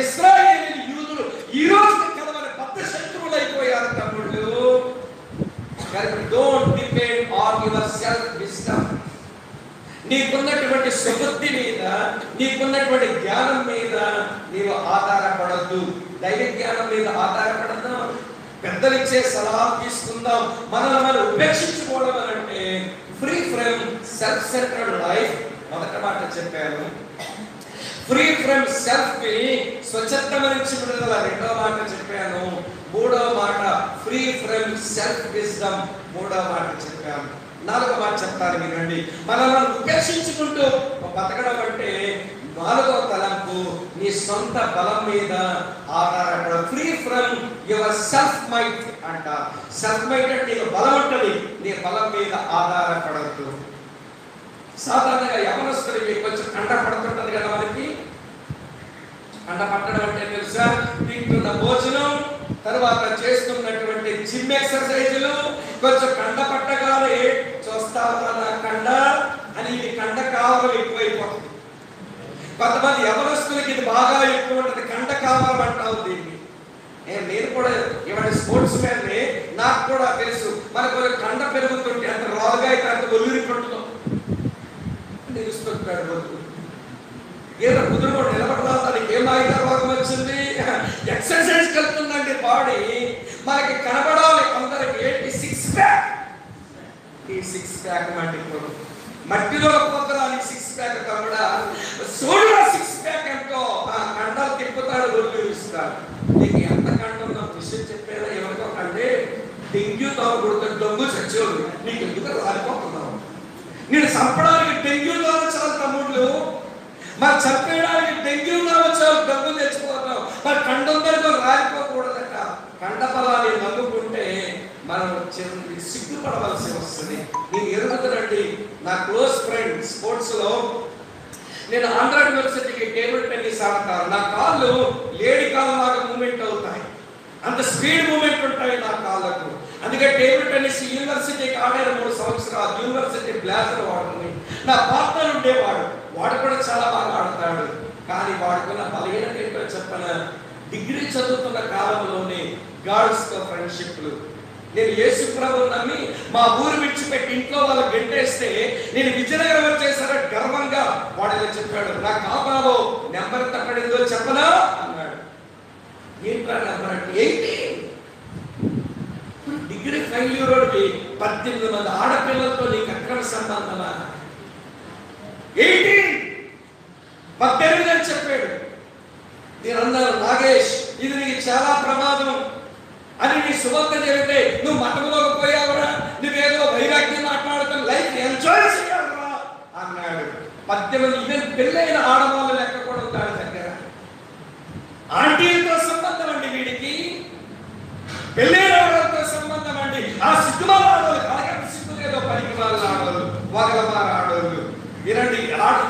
ఇశ్రాయేలు యూదులు ఈ రోజు కలవని పెద్ద శత్రువులు అయిపోయారు. తమ్ముళ్ళు, don't depend on your self wisdom. నీకున్నటువంటి సుబుద్ధి మీద, నీకున్నటువంటి జ్ఞానం మీద నీవు ఆధారపడద్దు. దైవ జ్ఞానం మీద ఆధారపడద్దాం. పెద్దలు ఇచ్చే సలహా తీసుకుందాం. మనల్ని మనం ఉపేక్షించుకోవడం అంటే free from self centred life. మొదటి మాట చెప్పాను, ఫ్రీ ఫ్రమ్ సెల్ఫ్ కి స్వచ్ఛత నుంచి విడుదల. 2వ మాట చెప్పాను. 3వ మాట ఫ్రీ ఫ్రమ్ సెల్ఫ్ విజ్డమ్. 3వ మాట చెప్పాను. 4వ మాట చెప్తాను వినండి. మనల్ని ఉపేక్షించుకుంటూ బతకడం అంటే 4వ తలంపు, నీ సొంత బలం మీద ఆధారపడ. Free from your self might అంట. సెల్ఫ్ మైట్ అంటే నీకు బలం ఉంటుంది, నీ బలం మీద ఆధారపడద్దు. సాధారణంగా యవనస్తులకి కొంచెం కండ పడుతుంటది కదా మనకి. కండ పట్టడం అంటే తెలుసా? తింటున్న భోజనం, తర్వాత చేస్తున్నటువంటి జిమ్ ఎక్సర్సైజులు, కొంచెం కండ పట్టగానే చూస్తావు కదా కండ అని, ఇది కండ కావరం ఎక్కువైపోతుంది. కొంతమంది యవనస్తులకి ఇది బాగా ఎక్కువ ఉంటుంది, కండ కావరం అంటావు దీన్ని. నేను కూడా ఇవాళ స్పోర్ట్స్ మ్యాన్, నాకు కూడా తెలుసు. మనకు కండ పెరుగుతుంటే అంత రాలుగా అయితే అంత ఒల్లిరి పట్టుతాం నిలుస్తుంటాడు. ఏదో కుదురు నిలబడదా, తనకి ఏం ఆయుధ రోగం వచ్చింది, ఎక్సర్సైజ్ కలుగుతుందండి బాడీ. మనకి కనబడాలి అందరికి ఏంటి? 6 ప్యాక్. ఈ 6 ప్యాక్ మట్టిలో పోతరాని 6 ప్యాక్ కనబడా సోడుగా 6 ప్యాక్ అంటో కండలు తిప్పుతాడు, ఒళ్ళు ఇస్తాడు. నీకు ఎంత కండ ఉన్న విషయం చెప్పేదా? ఎవరికో అంటే డెంగ్యూ తాగుడుతాడు, దొంగ చచ్చేవాడు. నీకు ఎందుకు రాలిపోతున్నావు? నేను చంపడానికి డెంగ్యూ చాలు తమ్ముళ్ళు, మరి చంపేయడానికి డెంగ్యూ చాలు, డబ్బు తెచ్చిపోతావు. మరి కండందరితో రాలిపోకూడదట. కండ బలాన్ని నమ్ముకుంటే మనం సిగ్గుపడవలసి వస్తుంది. నేను ఎరుగుతానండి. నా క్లోజ్ ఫ్రెండ్ స్పోర్ట్స్ లో, నేను ఆంధ్ర యూనివర్సిటీకి టేబుల్ టెన్నిస్ ఆడతాను. నా కాళ్ళు లేడీ కాళ్ళ లాగా మూమెంట్ అవుతాయి, అంత స్పీడ్ మూమెంట్ ఉంటాయి నా కాళ్ళకు. అందుకే టేబుల్ టెన్నిస్ యూనివర్సిటీకి ఆడారు 3 సంవత్సరాలు. యూనివర్సిటీ బ్లాజర్ వాడుకుని నా పార్ట్నర్ ఉండేవాడు, వాడు కూడా చాలా బాగా ఆడతాడు. కానీ వాడుకున్న బలహీనత ఏంటో చెప్పన, డిగ్రీ చదువుతున్న కాలంలోనే గర్ల్స్ తో ఫ్రెండ్షిప్లు. నేను యేసు ప్రభువుని నమ్మి మా ఊరు విడిచిపెట్టి ఇంట్లో వాళ్ళు గెంటేస్తే నేను విజయనగరం వచ్చేసరికి గర్వంగా వాడు చెప్పాడు, నా ఖాతాలో నెంబర్ ఎంత పడిందో చెప్పనా అన్నాడు. ఏంట్రా నెంబర్ అంటే 18. డిగ్రీ ఫైనల్ ఇయర్ 18 మంది ఆడపిల్లలతో నీకు అక్రమ సంబంధమా? 18 అని చెప్పాడు. నేను అన్నాను, నాగేష్ ఇది నీకు చాలా ప్రమాదం అని, నీ సువార్త జరిగితే నువ్వు మఠంలోకి పోయావురా, నువ్వేదో వైరాగ్యం మాట్లాడుతున్న లైఫ్ ఎంజాయ్ చేయాలరా అన్నాడు. 18 ఈవెన్ పెళ్ళైన ఆడవాళ్ళు లెక్క కూడా ఉంటాడు దగ్గర. ఆంటీలతో సంబంధం అండి వీడికి, పెళ్ళైన ఆడవాళ్ళతో సంబంధం అండి. ఆ సిగ్గుమాల ఆడవాళ్ళు, అలాగే సిగ్గులేదో పనికి వాళ్ళ ఆడవాళ్ళు, వగలమార ఆడవాళ్ళు. వినండి,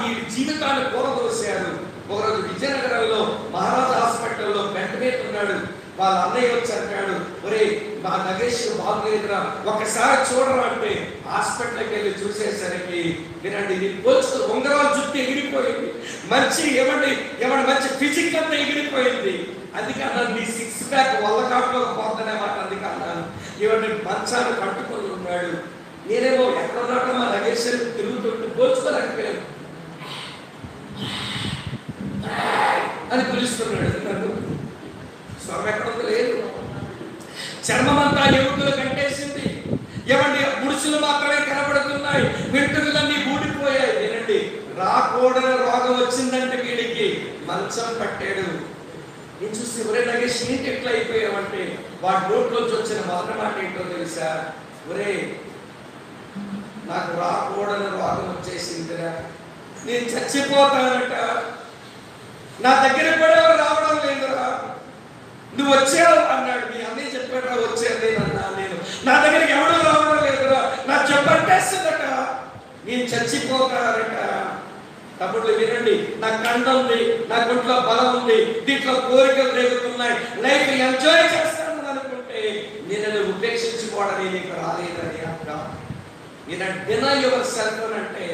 ఈ జీవితాన్ని కూరదోశారు. ఒకరోజు విజయనగరంలో మహారాజా హాస్పిటల్లో బెడ్ మీద ఉన్నాడు. వాళ్ళ అన్నయ్య వచ్చి అంటాడు, ఒరే మా నగేష్ బాగులేదురా, ఒక్కసారి చూడరా అంటే హాస్పిటల్కి వెళ్ళి చూసేసరికి వినండి, నేను పోల్చుకు ఉంగరాల జుట్టు ఎగిరిపోయింది, మంచి మంచి ఫిజిక్ అంతా ఎగిరిపోయింది. అందుకన్నా నీ 6 ప్యాక్ వల్లకాట్లో పోతానే మాట. అందుకన్నాను ఇవన్నీ మంచాన్ని కట్టుకొని ఉన్నాడు. నేనేమో ఎక్కడున్నాక మా నగేష్ తిరుగుతుంటూ పోల్చుకోలేకపోయాను అని పిలుస్తున్నాడు. నన్ను స్వరం ఎక్కడుంది లేదు. చర్మం అంతా ఎముకలు కట్టేసింది. ముడుచులు మాత్రమే కనబడుతున్నాయి, వెంట్రుకలన్నీ ఊడిపోయాయి. వినండి, రాకూడని రోగం వచ్చిందంటే వీడికి మంచం పట్టాడు. నేను చూసి ఒరే నగేష్ ఏంటి ఎట్లా అయిపోయావంటే వాడి నోట్లోంచి వచ్చిన మొదటి మాట ఏంటో తెలుసా? ఒరే నాకు రాకూడని రోగం వచ్చేసిందిరా, నేను చచ్చిపోతానట, నా దగ్గర కూడా రావడం లేదురా, నువ్వు వచ్చావు అన్నాడు. మీ అన్నయ్య చెప్పాడు వచ్చేది అన్నా. నేను నా దగ్గరికి ఎవడో రావడం లేదురా, నా చెప్పట్టేస్తుందట, నేను చచ్చిపోతానట. తమ్ముళ్ళు వినండి, నా కండ ఉంది, నా గుంట్లో బలం ఉంది, దీంట్లో కోరికలు రేగుతున్నాయి, లైఫ్ ఎంజాయ్ చేస్తాను అనుకుంటే నేను ఉపేక్షించుకోవడం నీకు రాలేదని అర్థం. నేను డినై యువర్ సెల్ఫ్ అంటే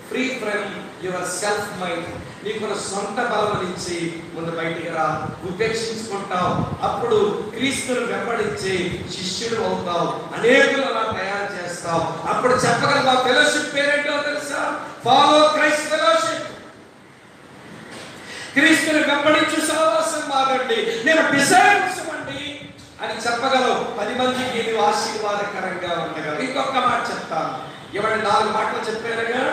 free from your self mind. నీకు సొంత బలం నుంచి ముందు బయటికి రా, ఉపేక్షించుకుంటావు. అప్పుడు క్రీస్తును వెంబడించి శిష్యుడు అవుతావు, అనేకులు అలా తయారు చేస్తావు. అప్పుడు చెప్పగలవా ఫెలోషిప్ పేరేంటో తెలుసా? Follow Christ fellowship. క్రీస్తుని వెంబడించు సహవాసం మారండి, నేను డిసైపుల్స్ అండి అని చెప్పగలవు. 10 మందికి ఇది ఆశీర్వాదకరంగా ఉండగలవు. ఇంకొక మాట చెప్తాను. 4 మాటలు చెప్పారుగా.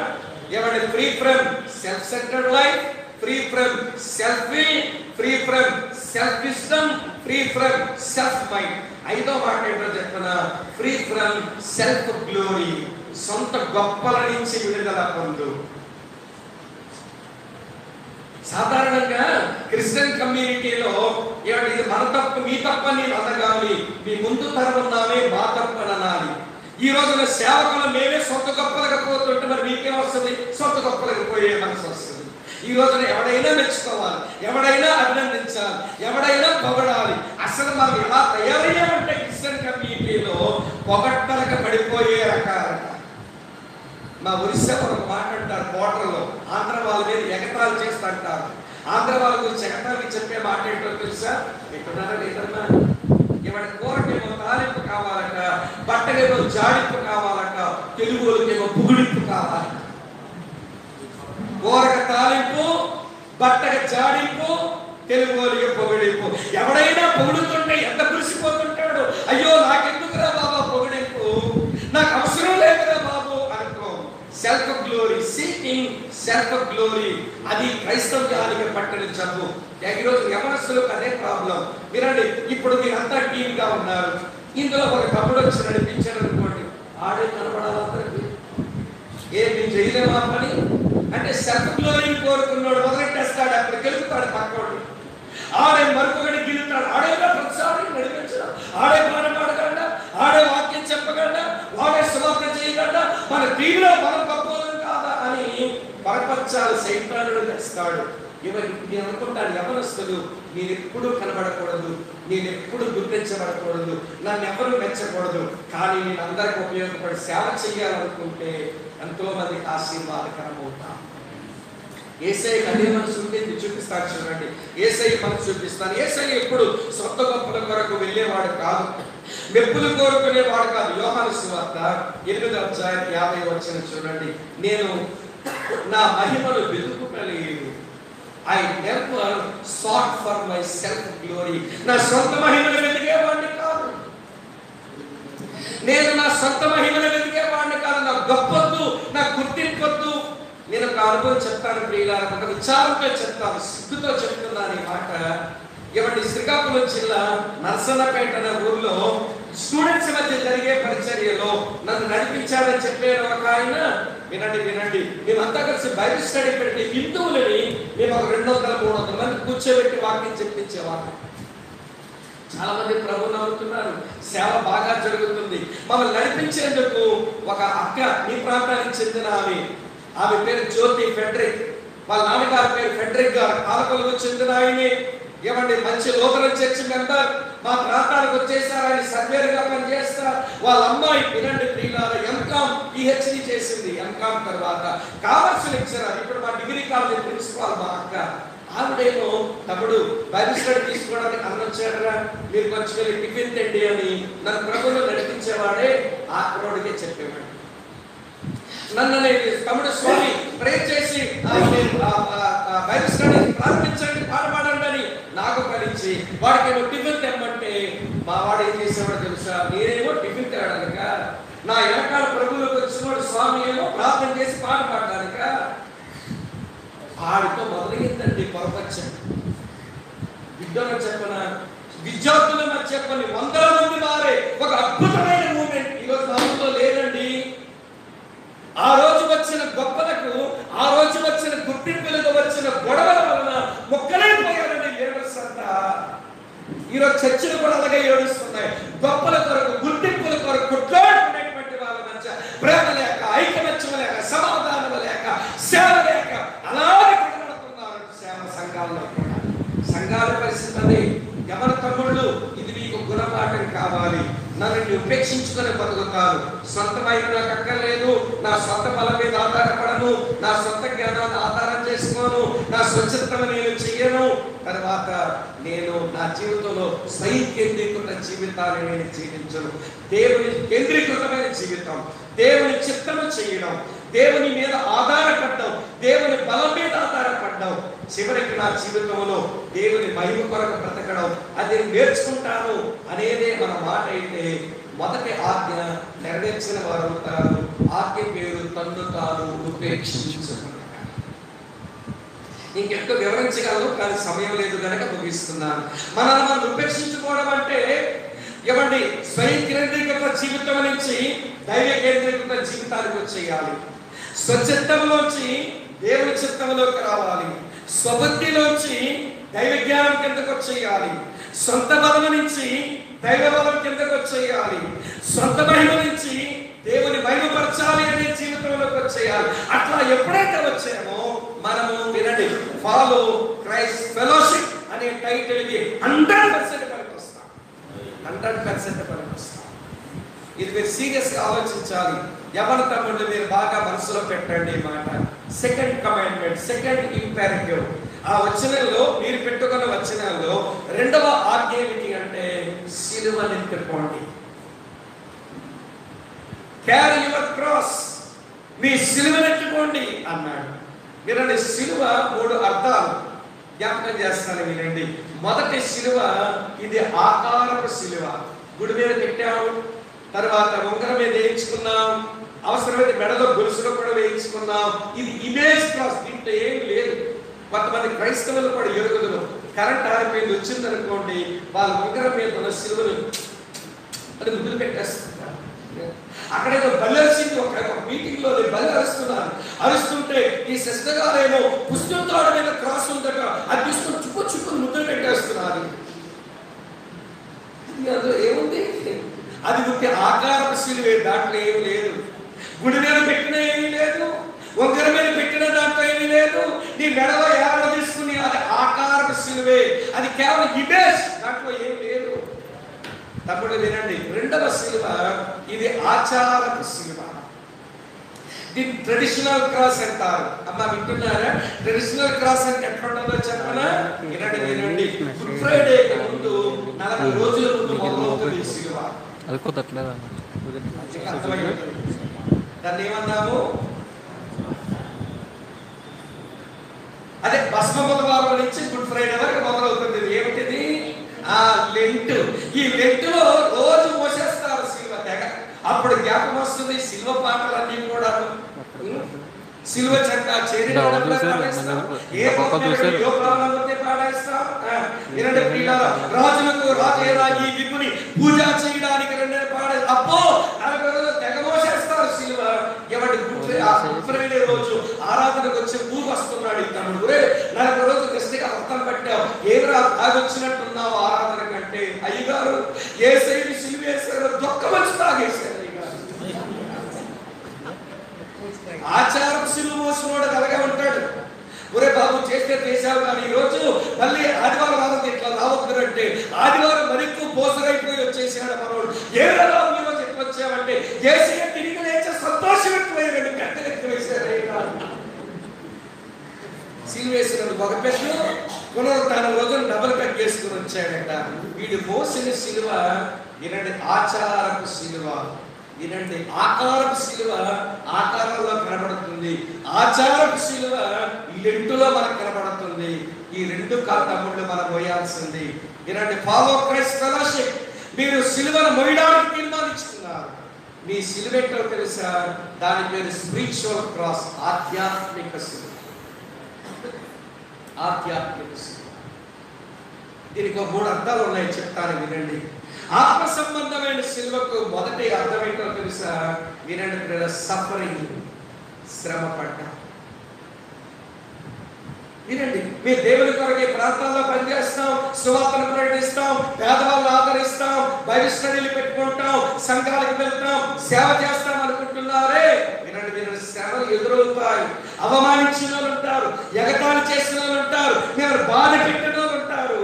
Free from self centred life, free from self will, free from self wisdom, free from self mind. 5వ మాట ఏంటో చెప్పనా? Free from self glory. సొంత గొప్పల నుంచి విడుదల పొందు. సాధారణంగా క్రిస్టియన్ కమ్యూనిటీలో ఇది మన తప్పు, మీ తప్పని అనగాలి, మీ ముందు తరం ఉన్నామే మా తప్పని అనాలి. ఈ రోజున సేవకులు మేమే సొంత గొప్పలకు పోతుంటే మరి మీకేం వస్తుంది? సొంత గొప్పలకు పోయే మనసు వస్తుంది. ఈ రోజున ఎవడైనా మెచ్చుకోవాలి, ఎవడైనా అభినందించాలి, ఎవడైనా పొగడాలి. అసలు మనం ఎలా తయారయ్యామంటే క్రిస్టియన్ కమ్యూనిటీలో పొగడ్తలకు పడిపోయే రకాలట. మా ఒరిస్సా ఒక మాట అంటారు, బోర్డర్లో ఆంధ్ర వాళ్ళ మీద ఎగతాలు చేస్తూ అంటారు. ఆంధ్ర వాళ్ళ గురించి ఎగతాళి చెప్పే మాట ఏంటో తెలుసా? ఎక్కడున్నారా లేదన్నా, ఇవాడి కూరకేమో తాలింపు కావాలట, బట్టలేమో జాడింపు కావాలట, తెలుగులకేమో పుగుడింపు కావాలట. కూరకు తాలింపు, బట్టకు జాడింపు, తెలుగులకి పొగిడింపు. ఎవడైనా పొగుడుతుంటే ఎంత కురిసిపోతుంటాడు. అయ్యో నాకెందుకురా బాబా పొగిడింపు, నాకు అవసరం లేదురా బాబు అనుకో. Self glory, seeking self glory, అది క్రైస్తవ్యానికి పట్టిన జబ్బు. ఈరోజు యవనస్తులకు అదే ప్రాబ్లం. వినండి, ఇప్పుడు మీరంతా టీమ్గా ఉన్నారు, ఇందులో ఒక తమ్ముడు వచ్చి నడిపించాడు అనుకోండి, ఆడే కనబడాలందరికీ ఏమి చేయలేమా పని అంటే సెల్ఫ్ గ్లోరీని కోరుకున్నాడు మొదలెట్టేస్తాడు, అక్కడ గెలుపుతాడు పక్కోడు. ఆడే మరొకటి గెలుతాడు, ఆడేగా ప్రతిసారి నడిపించడం, ఆడే పాట పాడగలడా, ఆడే వాక్యం చెప్పగలడా, వాడే సువార్త చేయగలడా, మన టీంలో మనం గొప్పలం కాదా అని పరపచ్చాలు సైతానుడు తెస్తాడు. నేను అనుకుంటాను, యవనస్తులు నేను ఎప్పుడు కనబడకూడదు, నేను ఎప్పుడు గుర్తించబడకూడదు, నన్ను ఎవరు మెచ్చకూడదు, కానీ నేను అందరికి ఉపయోగపడి సేవ చేయాలనుకుంటే ఎంతో మందికి ఆశీర్వాదకరం అవుతాం. యేసయ్య అదే మనసు ఉండేది చూపిస్తాను. చూడండి, యేసయ్య మనసు చూపిస్తాను. యేసయ్య ఎప్పుడు సొంత గొప్పల కొరకు వెళ్ళేవాడు కాదు, మెప్పులు కోరుకునేవాడు కాదు. యోహాను సువార్త 8:50 చూడండి, నేను నా మహిమను వెతుకుటలేదు. I never sought for my self glory. నా సొంత మహిమను వెతికేవాడిని కాదు, నేను నా సొంత మహిమను వెతికేవాడిని కాదు. నా గొప్పొద్దు, నా గుర్తింపొద్దు. నేను ఒక అనుభవం చెప్తాను ప్రియులారా, ఒక విచారంతో చెప్తాను, సిగ్గుతో చెప్తున్నాను ఈ మాట. శ్రీకాకుళం జిల్లా నర్సన్నపేట అనే ఊర్లో స్టూడెంట్స్ మధ్య జరిగే పరిచర్యలో నన్ను నడిపించాడని చెప్పారు ఒక ఆయన. వినండి వినండి, మేమంతా కలిసి బైబిల్ స్టడీ పెట్టి హిందువులని మేము ఒక 200-300 మంది కూర్చోబెట్టి వాక్యం చెప్పించేవాళ్ళం. చాలా మంది ప్రభు నమ్ముతున్నారు, సేవ బాగా జరుగుతుంది. మమ్మల్ని నడిపించేందుకు ఒక అక్క మీ ప్రాంతానికి చెందిన ఆమె పేరు జ్యోతి ఫెడ్రిక్, వాళ్ళ నాన్నగారి పేరు ఫెడ్రిక్ గారు, పాలకొలకు చెందిన ఆయనే. ఏమండి, మంచి లోకల్ చర్చ్ మెంబర్, మా ప్రాంతానికి వచ్చేసారని సర్వేరుగా పనిచేస్తారు. వాళ్ళ అమ్మాయి వినండి ప్రియులారా, ఎంకామ్ PhD చేసింది. ఎంకామ్ తర్వాత కామర్స్ లెక్చరర్, ఇప్పుడు మా డిగ్రీ కాలేజ్ ప్రిన్సిపాల్ మా అక్క. ఆవిడేమో తమ్ముడు బైబిల్ స్టడీ తీసుకోవడానికి అన్న వచ్చాడరా, మీరు కొంచెం టిఫిన్ తిండి అని నన్ను ప్రభువులో నడిపించేవాడే ఆ కుర్రోడికే చెప్పేవాడు. నన్ను తమ్ముడు స్వామి ప్రే చేసి బైబిల్ స్టడీ ప్రారంభించండి, పాడమండి అని నాకు కలిసి వాడికి టిఫిన్ తెమ్మంటే మా వాడు ఏం చేసేవాడు తెలుసా, నేనేమో టిఫిన్ తేడానిక, నా వెనకాల ప్రభువులోకి వచ్చినవాడు స్వామి ఏమో ప్రార్థన చేసి పాట పాడడానిక. ఆడితో మొదలైందండి పొరపచ్చం. బిడ్డలో చెప్పన, విద్యార్థుల మధ్య చెప్పని 100 మంది మారే ఒక అద్భుతమైన మూమెంట్ ఈరోజు మామూలులో లేదండి. ఆ రోజు వచ్చిన గొప్పలకు, ఆ రోజు వచ్చిన గుర్తింపులకు వచ్చిన గొడవల వలన మొక్కలైపోయారని లీడర్స్ అంతా ఈరోజు చర్చలు కూడా అలాగే ఏడుస్తున్నాయి. గొప్పల కొరకు, గుర్తింపుల కొరకు కొట్లాడుకునేటువంటి వాళ్ళ మధ్య ప్రేమ లేక, ఐకమత్యం లేక, సమాధానం లేక, సేవ లేక అలాగే కొట్లాడుతున్నారు సేవ సంఘాల్లో. సంఘాల పరిస్థితి ఎవరి తమ్ముళ్ళు, ఇది మీకు గుణపాఠం కావాలి. నన్ను ఉపేక్షించుకొని బతుకుతాను, సొంతమైన నాకు అక్కర్లేదు, నా సొంత బలం మీద ఆధారపడను, నా సొంత జ్ఞానాన్ని ఆధారం చేసుకోను, నా స్వచ్ఛతను నేను చెయ్యను. తర్వాత నేను నా జీవితంలో స్వయం కేంద్రీకృత జీవితాన్ని నేను జీవించను. దేవుని కేంద్రీకృతమైన జీవితం, దేవుని చిత్తము చేయడం, దేవుని మీద ఆధారపడ్డం, దేవుని బలం మీద ఆధారపడ్డం, చివరికి నా జీవితంలో దేవుని మహిమ కొరకు బ్రతకడం, అది నేర్చుకుంటాను అనేదే మన మాట అయితే మొదటి ఆజ్ఞ నెరవేర్చిన వారు అవుతారు. ఆజ్ఞ పేరు తన్ను తాను ఉపేక్షించు. ఇంకెంతో వివరించగలను కానీ సమయం లేదు కనుక ముగిస్తున్నాను. మనల్ని మనం ఉపేక్షించుకోవడం అంటే ఏమండి, స్వయం కేంద్రీకృత జీవితం నుంచి దైవ కేంద్రీకృత జీవితానికి వచ్చేయాలి. స్వచిత్తంలోంచి దేవుని చిత్తంలోకి రావాలి. స్వబుద్ధిలోంచి దైవ జ్ఞానం కిందకు వచ్చేయాలి. సొంత బలం నుంచి దైవ బలం కిందకు వచ్చేయాలి. సొంత మహిమ నుంచి దేవుని మహిమపరచాలి అనే జీవితంలోకి వచ్చేయాలి. అట్లా ఎప్పుడైతే వచ్చామో మనము వినండి, ఫాలో క్రైస్ట్ ఫెలోషిప్ అనే టైటిల్ 100% పనికి వస్తాం. 100% పనికి వస్తాం. ఇది మీరు సీరియస్ గా ఆలోచించాలి. ఎవరి తమ్ముళ్ళు మీరు బాగా మనసులో పెట్టండి ఈ మాట. సెకండ్ కమాండ్మెంట్, సెకండ్ ఇంపెరేటివ్, ఆ వచనంలో మీరు పెట్టుకున్న వచనాల్లో రెండవ ఆజ్ఞ ఏమిటి అంటే సిలువనెత్తుకోండి. క్యారీ యువర్ క్రాస్, మీ సిలువనెత్తుకోండి అన్నాడు. మీరండి, సిలువ 3 అర్థాలు జ్ఞాపకం చేస్తాను వినండి. మొదటి సిలువ ఇది ఆకారపు సిలువ, గుడి మీద పెట్టాము, తర్వాత ఉంగరం మీద వేయించుకున్నాం, అవసరమైతే మెడలో గొలుసులో కూడా వేయించుకున్నాం. ఇది ఇమేజ్ క్రాస్, దీంట్లో ఏమి లేదు. కొంతమంది క్రైస్తవులు కూడా ఎరుగుదలు కరెంట్ ఆరిపోయింది వచ్చింది అనుకోండి, వాళ్ళ ఉంగరం మీద ఉన్న సిలువను అది ముద్దులు పెట్టేస్తున్నారు. అక్కడేదో బలర్సింది, ఒక మీటింగ్ లో బలి అరుస్తుంటే ఈ సిస్టర్ గారేమో పుస్తకాల మీద క్రాస్ ఉందట, అది తీసుకొని చుక్కు చుక్కు ముద్దులు పెట్టేస్తున్నారు. అందులో ఏముంది? అది ముఖ్య ఆకారపు సిలువే, దాంట్లో ఏమి లేదు. గుడి మీద పెట్టిన ఏమీ లేదు, ఒక్కర మీద పెట్టిన దాంట్లో ఏమీ లేదు. నీ మెడలో ఏడ తీసుకుని అది ఆకారపు సిలువే, అది కేవలం ఇమేజ్, దాంట్లో ఏమి లేదు. తమ్ముడు వినండి, రెండవ సిలువ ఇది ఆచారపు సిలువ. దీన్ని ట్రెడిషనల్ క్రాస్ అంటారు. అమ్మ వింటున్నారా? ట్రెడిషనల్ క్రాస్ అంటే ఎట్లా ఉంటుందో చెప్పనా? వినండి. గుడ్ ఫ్రైడే ముందు 40 రోజుల ముందు మొదలవుతుంది సిలువ. దాన్ని ఏమన్నాము? అదే భస్మ బుధవారం నుంచి గుడ్ ఫ్రైడే వరకు మొదలవుతుంది. ఏమిటిది? లెంట్. ఈ లెంట్ లో రోజు మోసేస్తారు సిలువ తెగ. అప్పుడు జ్ఞాపకం వస్తుంది సిలువ పాటలన్నీ కూడా. సిలువ చెక్క రాజులకు రాజేరాగి విపుని పూజ చేయడానికి 2 పాడే. అబ్బో 40 రోజులు తెగ మోసేస్తారు సిలువ. ఎవరి పవిత్రమైన రోజు ఆరాధనకు వచ్చి ఊరు వస్తున్నాడు తమ్ముడు. ఒరే, నాకు రోజు గట్టిగా అర్థం పట్టావు, ఏమరా తాగొచ్చినట్టున్నావు ఆరాధన కంటే. అయ్యగారు యేసయ్యని సిలువేశారు, దుఃఖం వచ్చి తాగేశారు అయ్యగారు. ఆచారం సిలువ మోసినోడు అలాగే ఉంటాడు. ఒరే బాబు, చేస్తే చేశావు, కానీ ఈ రోజు మళ్ళీ ఆదివారం రావద్దు, ఇట్లా రావద్దు అంటే ఆదివారం మరింకు పోసరైపోయి వచ్చేసాడు మనోడు. ఏదో ఈరోజు ఎట్లా వచ్చామంటే యేసయ్య తిరిగి లేచే సంతోషం ఎక్కువయ్యాడు, గంటలు ఎక్కువ వేశారు. సిలువేసిన ఒక పెద్ద పునరుత్థానం రోజు డబల్ కట్ చేసుకుని వచ్చాడట. వీడు మోసిన సిలువ వినండి, ఆచారపు సిలువ. వినండి, ఆకారపు సిలువ ఆకారంలో కనబడుతుంది, ఆచారపు సిలువ లెంటులో మనకు కనబడుతుంది. ఈ రెండు తమ్ముళ్ళు మనం మోయాల్సింది. వినండి, ఫాలో క్రైస్ట్ ఫెలోషిప్. మీరు సిలువను మోయడానికి తీర్మానించుకున్నారు. మీ సిలువ ఏంటో తెలుసా? దాని పేరు స్పిరిచువల్ క్రాస్, ఆధ్యాత్మిక సిలువ. ఆధ్యాత్మిక సిలువ. దీనికి 3 అర్థాలు ఉన్నాయి, చెప్తాను వినండి. ఆత్మ సంబంధమైన సిలువకు మొదటి అర్థం ఏంటో తెలుసా? వినండి, సఫరింగ్, శ్రమ పడ్డ. వినండి, మీ దేవుని కొరకు ప్రాంతాల్లో పనిచేస్తాం, సువార్తను ప్రకటిస్తాం, పేదవాళ్ళను ఆదరిస్తాం, బైబిల్ స్టడీలు పెట్టుకుంటాం, సంఘాలకు వెళ్తాం, సేవ చేస్తాం అనుకుంటున్నారే. వినండి వినండి, శ్రమలు ఎదురవుతాయి. అవమానించిన వాళ్ళు ఉంటారు, ఎగతాళి చేసిన వాళ్ళు ఉంటారు, మేము బాధ పెట్టిన వాళ్ళు ఉంటారు.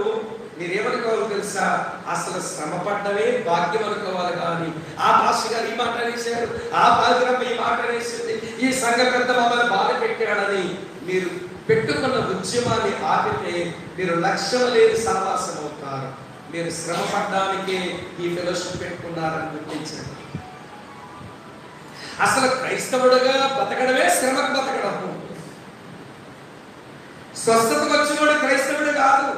మీరేమనుకోవాలి తెలుసా? అసలు శ్రమ పడ్డమే భాగ్యం అనుకోవాలి. కానీ ఆ పాస్టర్ గారు ఈ మాట అనేసారు, ఆ పాల్గొనమ్మ ఈ మాట అనేసింది, ఈ సంఘ పెద్ద మమ్మల్ని బాధ పెట్టాడని మీరు పెట్టుకున్న ఉద్యమాన్ని ఆపితే మీరు లక్ష్యం లేని సహవాసం అవుతారు. మీరు శ్రమ పడ్డానికే ఈ ఫెలోషిప్ పెట్టుకున్నారని గుర్తించండి. అసలు క్రైస్తవుడుగా బతకడమే శ్రమకు బతకడం. స్వస్థతకు వచ్చినోడు క్రైస్తవుడు కాదు.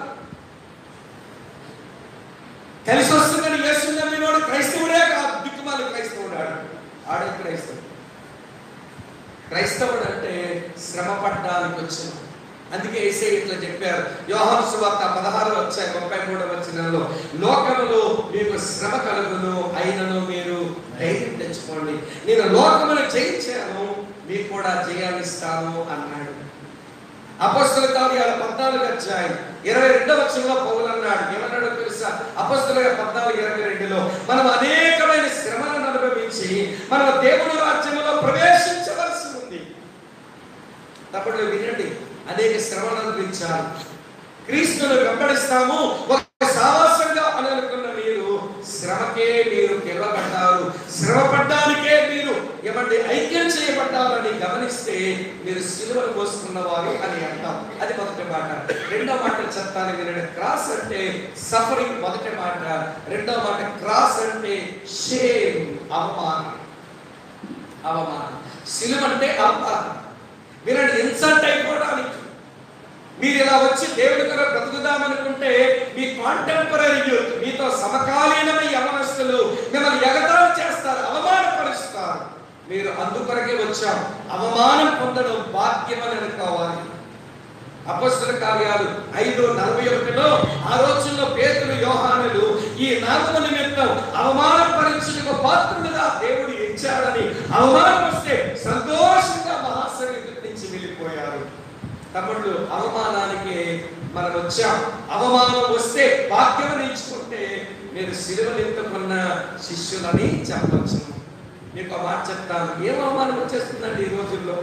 కలిసి వస్తుందని యేసు నమ్మినోడు క్రైస్తవుడే కాదు, దిక్కుమాలి క్రైస్తవుడు ఆడే క్రైస్తవుడు. క్రైస్తవుడు అంటే శ్రమ పడ్డానికి వచ్చిన. అందుకే యేసయ్య ఇట్లా చెప్పారు, యోహాను సువార్త 16:33 లోకములో మీకు శ్రమ కలుగును, అయినను మీరు ధైర్యం తెచ్చుకోండి, నేను లోకమును జయించాను, మీకు కూడా జయాన్నిస్తాను అన్నాడు. అపొస్తలుల కార్యాలు 14:22 పౌలు అన్నాడు. ఏమన్నాడో తెలుసా? అపొస్తలుల 14:22 మనం అనేకమైన శ్రమలను అనుభవించి మనం దేవుని రాజ్యంలో ప్రవేశించవలసి ఉంది. తప్పుడు వినండి, అనేక శ్రమలను అనుభవించారు. క్రీస్తును వెంబడిస్తాము ఒక సావాసంగా అని అనుకున్న మీరు శ్రమకే మీరు పిలువబడ్డారు, శ్రమ పడ్డానికే మీరు ఏమంటే ఐక్యం చేయబడ్డారని గమనిస్తే మీరు సిలువను మోసుకున్నవారు అని అంటాం. అది మొదటి మాట. రెండో మాట చెప్తాను వినండి. క్రాస్ అంటే సఫరింగ్ మొదటి మాట. రెండో మాట క్రాస్ అంటే షేమ్, అవమానం. అవమానం. సిలువ అంటే అవమానం. వినండి, ఇన్సల్ట్ అయిపోవడానికి. మీరు ఇలా వచ్చి దేవుడి కొరకు బ్రతుకుదామనుకుంటే మీ కాంటెంపరీ యూత్, మీతో సమకాలీనమైన యవనస్తులు మిమ్మల్ని ఎగతాళి చేస్తారు, అవమానపరుస్తారు. మీరు అందుకొరకే వచ్చాం. అవమానం పొందడం భాగ్యం అని అనుకోవాలి. అపొస్తలుల కార్యాలు 5:41 ఆ రోజుల్లో పేతురు, యోహానులు ఈ నామము నిమిత్తం అవమానపరచుటకు పాత్రులుగా దేవుడు ఇచ్చాడని అవమానం వస్తే సంతోషంగా మహాసన్నిధి నుంచి వెళ్ళిపోయారు. తమ్ముళ్ళు, అవమానానికి మనం వచ్చాం. అవమానం వస్తే భాగ్యం నేర్చుకుంటే మీరు సిలువను ఎత్తుకున్న శిష్యులని చెప్పచ్చు. మీకు ఒక మాట చెప్తాను, ఏం అవమానం వచ్చేస్తుందండి ఈ రోజుల్లో?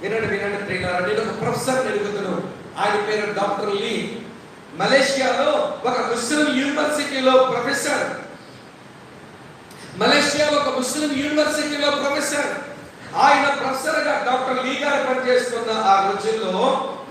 వినండి వినండి ప్రియులారా, నేను ఒక ప్రొఫెసర్ ఎదుగుతున్నాను. ఆయన పేరు డాక్టర్ లీ. మలేషియాలో ఒక ముస్లిం యూనివర్సిటీలో ప్రొఫెసర్. మలేషియాలో ఒక ముస్లిం యూనివర్సిటీలో ప్రొఫెసర్. ఆయన ప్రొఫెసర్ గా డాక్టర్ లీ గారు పనిచేస్తున్న ఆ రోజుల్లో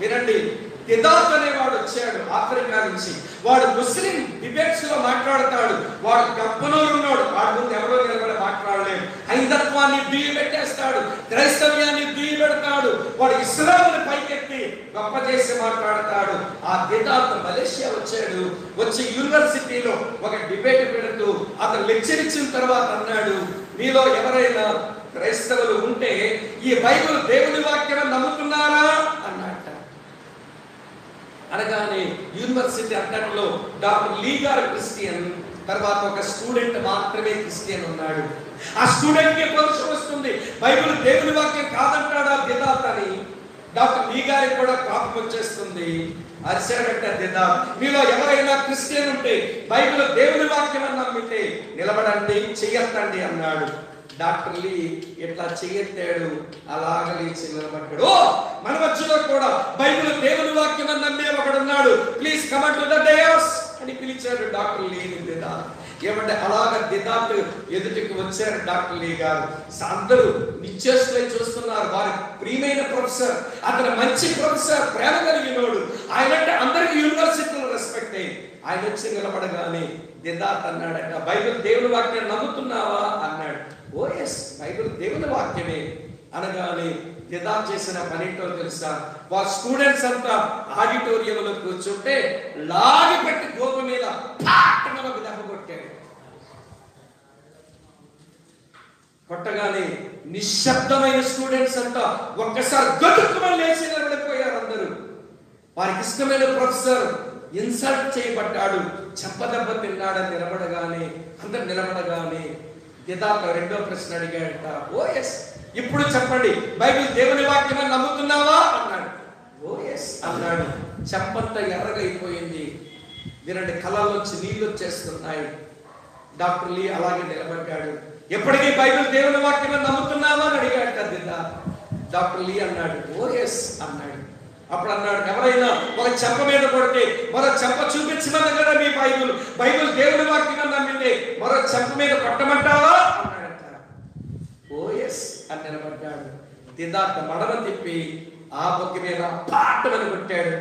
వినండి, దిదాత్ అనేవాడు వచ్చాడు ఆఫ్రికా నుంచి. వాడు ముస్లిం డిబేట్స్ లో మాట్లాడతాడు. వాడు గప్పనూరు ఉన్నాడు, వాడి ముందు ఎవరో నిలబడి మాట్లాడలేడు. హైందత్వాన్ని దుయ్యి పెట్టేస్తాడు, క్రైస్తవ్యాన్ని దుయ్యి పెడతాడు. వాడు ఇస్లాంని పైకెత్తి గొప్ప చేసి మాట్లాడతాడు. ఆ దిదాత్ మలేషియా వచ్చాడు. వచ్చి యూనివర్సిటీలో ఒక డిబేట్ పెడుతూ అతను లెక్చర్ ఇచ్చిన తర్వాత అన్నాడు, మీలో ఎవరైనా క్రైస్తవులు ఉంటే ఈ బైబిల్ దేవుని వాక్యం నమ్ముతున్నారా అన్నట్ట. అనగానే యూనివర్సిటీ అంతట్లో డాక్టర్ లీ గారు క్రిస్టియన్, తర్వాత ఒక స్టూడెంట్ మాత్రమే క్రిస్టియన్ ఉన్నాడు. ఆ స్టూడెంట్ కి పౌరుషం వస్తుంది, బైబిల్ దేవుని వాక్యం కాదంటాడా దిదాత్ అని. డాక్టర్ లీ గారికి కూడా కోపం వచ్చేస్తుంది. అరిశాడంటే దిదాత్, మీలో ఎవరైనా క్రిస్టియన్ ఉంటే బైబిల్ దేవుని వాక్యం అని నమ్మితే నిలబడండి, చెయ్యొద్దండి అన్నాడు. డాక్టర్ లీ ఇట్లా చెయ్యెత్తాడు, అలాగ లేచి నిలబడ్డాడు. ఓ, మన మధ్యలో కూడా బైబిల్ దేవుని వాక్యం అని నమ్మే ఒకడున్నాడు, please come to the dais అని పిలిచాడు డాక్టర్ లీని దిదాత్. ఏమంటే అలాగ దిదాత్ ఎదుటికి వచ్చారు డాక్టర్ లీ గారు. అందరూ నిశ్చేష్లై చూస్తున్నారు. వారి ప్రియమైన ప్రొఫెసర్, అతను మంచి ప్రొఫెసర్, ప్రేమ కలిగినోడు, ఆయనంటే అందరికి యూనివర్సిటీలో రెస్పెక్ట్ అయ్యి ఆయన వచ్చి నిలబడగానే దిదాత్ అన్నాడట, బైబిల్ దేవుని వాక్యాన్ని నమ్ముతున్నావా అన్నాడు. ఓ ఎస్, బైబిల్ దేవుని వాక్యమే అనగానే దిదాత్ చేసిన పనేంటో తెలుసా? వాళ్ళ స్టూడెంట్స్ అంతా ఆడిటోరియంలో కూర్చుంటే లాగి పెట్టి గోప మీద ఒక దెబ్బ కొట్టాడు. కొట్టగానే నిశ్శబ్దమైన స్టూడెంట్స్ అంతా ఒక్కసారి గతుక్కుమని లేచి నిలబడిపోయారు. అందరూ వారికి ఇష్టమైన ప్రొఫెసర్ ఇన్సల్ట్ చేయబడ్డాడు, చెంపదెబ్బ తిన్నాడని నిలబడగానే అందరు నిలబడగానే దిదాత్ రెండో ప్రశ్న అడిగాడట. ఓ ఎస్, ఇప్పుడు చెప్పండి, బైబిల్ దేవుని వాక్యమని నమ్ముతున్నావా అన్నాడు. ఓ ఎస్ అన్నాడు. చెంపంతా ఎర్రగా అయిపోయింది, వినండి, కళ్ళలోంచి నీళ్ళు వచ్చేస్తున్నాయి. డాక్టర్ లీ అలాగే నిలబడ్డాడు. ఎప్పటికీ బైబిల్ దేవుని వాక్యమని నమ్ముతున్నావా అని అడిగాడట దిదాత్. డాక్టర్ లీ అన్నాడు, ఓ ఎస్ అన్నాడు. అప్పుడు అన్నాడు, ఎవరైనా ఒక చెంప మీద కొడితే మరో చెంప చూపించమని కదా మీ బైబిల్, బైబిల్ దేవుని వాక్యం నమ్మితే మరో చెంప మీద కొట్టమంటావా అన్నాడట. ఓ ఎస్ అని నిలబడ్డాడు. దిదాత్ మడమ తిప్పి ఆ బొక్క మీద పాటమని కొట్టాడు.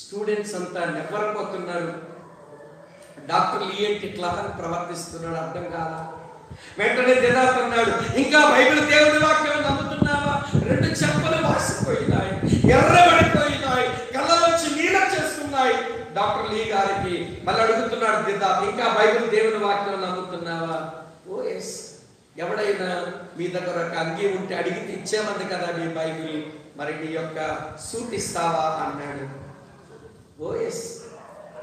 స్టూడెంట్స్ అంతా నెవ్వరపోతున్నారు. డాక్టర్ లీ ఏంటి ఇట్లా ప్రవర్తిస్తున్నాడు అర్థం కాదా? వెంటనే దిదాత్ అన్నాడు, ఇంకా బైబిల్ దేవుని వాక్యం నమ్ముతున్నావా? రెండు చెంపలు వాసిపోయినాయి, ఎర్రబడిపోయినాయి, కళ్ళలోంచి నీళ్ళు చేస్తున్నాయి. డాక్టర్ లీ గారికి మళ్ళీ అడుగుతున్నాడు దిదాత్, ఇంకా బైబిల్ దేవుని వాక్యం నమ్ముతున్నావా? ఓ ఎస్. ఎవడైనా మీ దగ్గర ఒక అంగీ ఉంటే అడిగితే ఇచ్చేమంది కదా మీ బైబిల్, మరి నీ యొక్క సూట్ ఇస్తావా అన్నాడు. ఓ ఎస్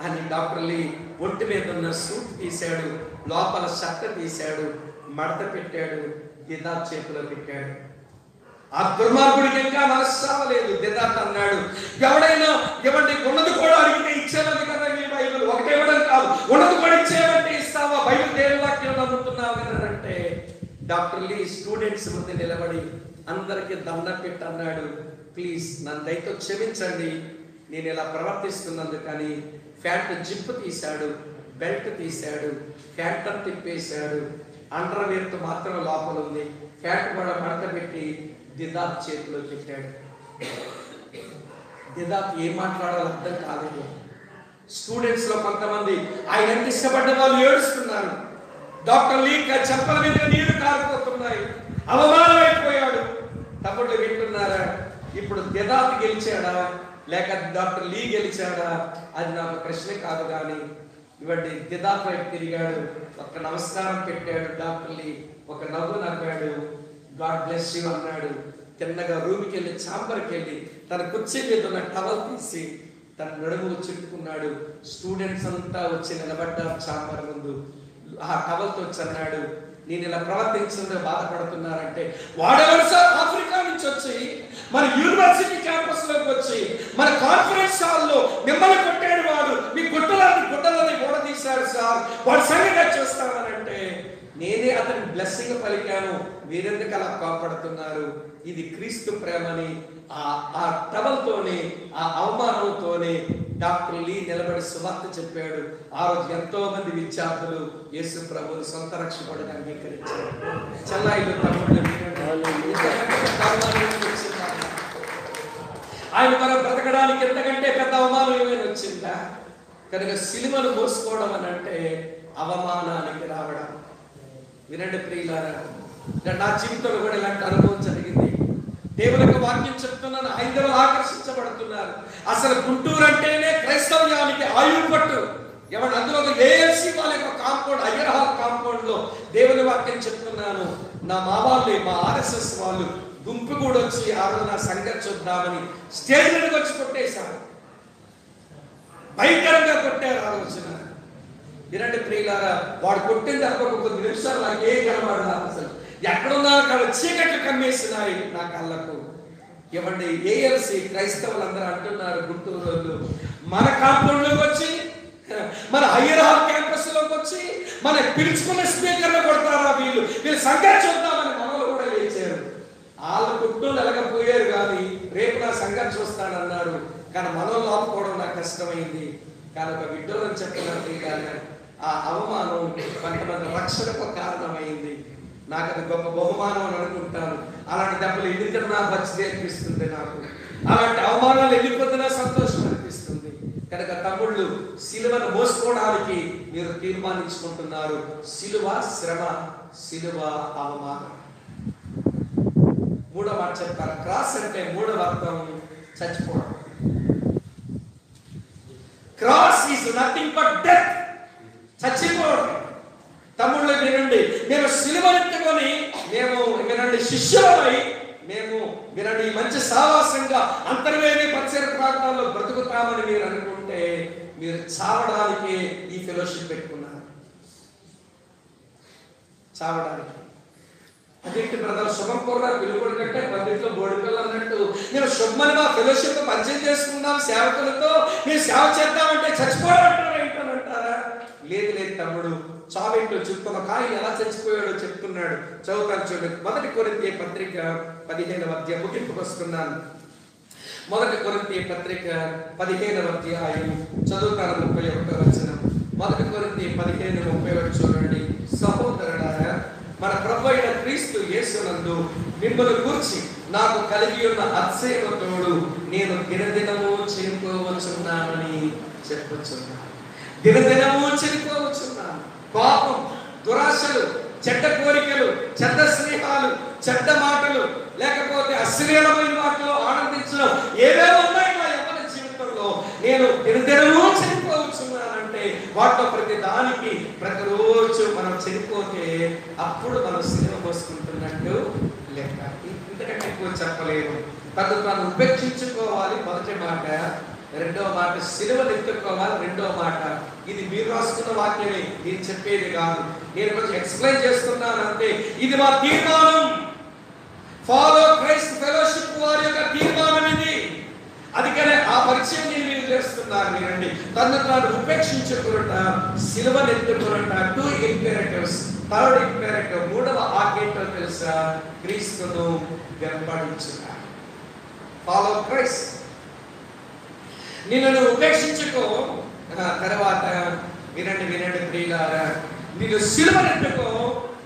అని డాక్టర్ లీ ఒంటి మీద ఉన్న సూట్ తీశాడు, లోపల షర్ట్ తీశాడు, మడత పెట్టాడు, దిదాత్ చేతిలో పెట్టాడు. ఆ దుర్మార్గుడికి ఇంకా మనస్సావలేదు. దిదాత్ అన్నాడు, ఎవడైనా ఇవ్వండి, ఉన్నది కూడా అడిగితే ఇచ్చేమంది కదా మీ బైబిల్, ఒకటే ఇవ్వడం కాదు, ఉన్నది కూడా ఇచ్చేమంటే ఇస్తావా? బైబిల్ దేవుని వాక్యం నమ్ముతున్నావు కదా అంటే డాక్టర్ లీ స్టూడెంట్స్ ముందు నిలబడి అందరికి దండం పెట్టి అన్నాడు, ప్లీజ్ నన్ను దయతో క్షమించండి, నేను ఇలా ప్రవర్తిస్తున్నందుకు. కానీ ప్యాంట్ జిప్ తీశాడు, బెల్ట్ తీశాడు, ప్యాంట్ తిప్పేశాడు, అండర్వేర్తో మాత్రం లోపల ఉంది. ప్యాంట్ కూడా మడత పెట్టి దిదాత్ చేతిలో పెట్టాడు. దిదాత్ ఏం మాట్లాడాలో అర్థం కాలేదు. స్టూడెంట్స్ లో కొంతమంది ఆయన ఎంత ఇష్టపడ్డ వాళ్ళు ఏడుస్తున్నారు. డాక్టర్ లీ చెంపల మీద నీళ్లు కారిపోతున్నాయి, అవమానం అయిపోయాడు. తమ్ముళ్ళు వింటున్నారా? ఇప్పుడు దిదాత్ గెలిచాడా లేక డాక్టర్ లీ గెలిచాడా అది నాకు ప్రశ్న కాదు. కానీ ఇవ్వండి, దిదాత్ వైపు తిరిగాడు, ఒక నమస్కారం పెట్టాడు. డాక్టర్ లీ ఒక నవ్వు నవ్వాడు, గాడ్ బ్లెస్ యూ అన్నాడు. తిన్నగా రూమ్కి వెళ్ళి చాంబర్కి వెళ్ళి తన కుర్చీ మీద ఉన్న టవల్ తీసి తన నడుము చుట్టుకున్నాడు. స్టూడెంట్స్ అంతా వచ్చి నిలబడ్డారు చాంబర్ ముందు. ఆ టవల్తో వచ్చి అన్నాడు, నేను ఇలా ప్రవర్తించడంలో బాధపడుతున్నారంటే, వాడెవరు సార్ ఆఫ్రికా నుంచి వచ్చి మన యూనివర్సిటీ క్యాంపస్ లోకి వచ్చి మన కాన్ఫరెన్స్ హాల్లో మిమ్మల్ని కొట్టాడు, వాడు మీ గుడ్డలని ఓడదీశాడు సార్, వాడు సంగతి చూస్తామనంటే నేనే అతని బ్లెస్సింగ్ పలికాను, మీరెందుకు అలా కాపాడుతున్నారు? ఇది క్రీస్తు ప్రేమని ఆ టవల్తోనే ఆ అవమానంతోనే డాక్టర్ లీ నిలబడి సువార్త చెప్పాడు. ఆ రోజు ఎంతో మంది విద్యార్థులు యేసు ప్రభువుని సొంత రక్షకుడిగా అంగీకరించారు. చెల్లాయిలు తమ్ముళ్ళు, ఆయన మనం బ్రతకడానికి ఎంతకంటే పెద్ద అవమానం ఏమైనా వచ్చిందా? కనుక సిలువను మోసుకోవడం అని అంటే అవమానానికి రావడం. వినండి ప్రియులారా, నా జీవితంలో కూడా ఇలాంటి అనుభవం జరిగింది. దేవునికి వాక్యం చెప్తున్నాను, హైందవులు ఆకర్షించబడుతున్నారు. అసలు గుంటూరు అంటేనే క్రైస్తవ్యానికి ఆయువు పట్టు. ఎవరు అందులో ఏఎల్సి వాళ్ళ యొక్క కాంపౌండ్, అయ్యర్ హాల్ కాంపౌండ్ లో దేవుని వాక్యం చెప్తున్నాను. నా మా వాళ్ళు, మా ఆర్ఎస్ఎస్ వాళ్ళు గుంపు కూడా వచ్చి ఆ రోజు నా సంగతి చూద్దామని స్టేజ్ మీదకి వచ్చి కొట్టేశారు, భయంకరంగా కొట్టారు. ఆ రోజున వినండి ప్రియులారా, వాడు కొట్టిన దెబ్బకు కొద్ది నిమిషాలు నాకే కనబడదు. అసలు ఎక్కడున్నా అక్కడ చీకట్లు కమ్మేసినాయి నా కళ్ళకు. ఏమండి, ఏఎల్సి క్రైస్తవులందరూ అంటున్నారు, గుంటూరు వాళ్ళు మన కాంపౌండ్లోకి వచ్చి, మన హయ్యర్ హాల్ క్యాంపస్ లోకి వచ్చి మన పిలుచుకున్న స్పీకర్లు కొడతారా వీళ్ళు సంఘం చూద్దామని మనలో కూడా లేచారు. వాళ్ళ కుటుంబాలు ఎలాగపోయారు కానీ రేపు నా సంఘం చూస్తానన్నారు. కానీ మనలో ఆపుకోవడం నాకు కష్టమైంది. కానీ ఒక విడ్డోలని చెప్పినట్టు కానీ ఆ అవమానం కొంతమంది రక్షణకు కారణమైంది. నాకు అది గొప్ప బహుమానం అని అనుకుంటాను. అలాంటి దెబ్బలు ఎన్నికన్నా మంచిది అనిపిస్తుంది నాకు. అలాంటి అవమానాలు వెళ్ళిపోతున్నా సంతోషం అనిపిస్తుంది. కనుక తమ్ముళ్ళు, సిలువను మోసుకోవడానికి మీరు తీర్మానించుకుంటున్నారు. సిలువ శ్రమ, సిలువ అవమానం. మూడవ మాట చెప్తారు. క్రాస్ అంటే మూడవ అర్థం చచ్చిపోవడం. Cross is nothing but death, చచ్చిపోవడం. తమ్ముళ్ళు వినండి, మేము సిలువనెత్తుకొని మేము వినండి శిష్యులమై మేము వినండి మంచి సావాసంగా అంతర్వేది పరిసర ప్రాంతాల్లో బ్రతుకుతామని మీరు అనుకుంటే మీరు చావడానికి ఈ ఫెలోషిప్ పెట్టుకున్నారు. చావడానికి అదేంటి బ్రదర్, శుభం కోర పిలుగుడు కంటే పండిట్లో బోడికలు అన్నట్టు నేను శుభమని మా ఫెలోషిప్ పరిచయం చేసుకుందాం సేవకులతో, మీరు సేవ చేద్దామంటే చచ్చిపోవడం ఏంటంటారా? లేదు లేదు తమ్ముడు, చావేంటో చెప్తున్నా. కానీ ఎలా చచ్చిపోయాడో చెప్తున్నాడు. చదువుతాను చూడండి. 1 కొరింథీ పత్రిక 15వ అధ్యాయం ముగింపుకు వస్తున్నాను. 1 కొరింథీ పత్రిక 15వ అధ్యాయం చదువుతాను 31వ వచనం. 1 కొరింథీ 15:31 చూడండి. సహోదరులారా, మన ప్రభు అయిన క్రీస్తు యేసునందు మిమ్మల్ని గూర్చి నాకు కలిగి ఉన్న అతిశయముతోడు నేను దినదినము చనిపోవచ్చున్నానని చెప్పుచున్నాను. దినదినము చనిపోవచ్చున్నాను. పాపం, దురాశలు, చెడ్డ కోరికలు, చెడ్డ స్నేహాలు, చెడ్డ మాటలు, లేకపోతే అశ్లీలమైన మాటలు ఆనందించడం ఏవేవో ఉన్నాయి నా యవ్వన జీవితంలో. నేను దినదినము చనిపోవచ్చున్నానంటే వాటిలో ప్రతి దానికి ప్రతిరోజు మనం చనిపోతే అప్పుడు మనం సిలువ మోసుకుంటున్నట్టు లెక్క. ఇంతకంటే ఎక్కువ చెప్పలేము. తను తాను ఉపేక్షించుకోవాలి మొదటి మాట. రెండవ మాట సిలువను ఎత్తుకోవాలి రెండవ మాట. ఇది మీరు రాసుకున్న వాక్యమే, నేను చెప్పేది కాదు. నేను కొంచెం ఎక్స్ప్లెయిన్ చేస్తున్నాను అంతే. ఇది మా తీర్మానం. ఫాలో క్రైస్ట్ ఫెలోషిప్ వారి యొక్క తీర్మానం ఇది. అందుకనే ఆ పరిచయం నేను మీరు చేస్తున్నాను. మీరండి తను తాను ఉపేక్షించుకున్నట, సిలువను ఎత్తుకున్నట. 2 ఇంపెరేటివ్స్. థర్డ్ ఇంపెరేటివ్, మూడవ ఆజ్ఞ తెలుసా? క్రీస్తును వెంబడించుట. Follow Christ. నిన్ను ఉపేక్షించుకో. తర్వాత వినండి ప్రియులారా, నిన్ను సిలువనెత్తుకో.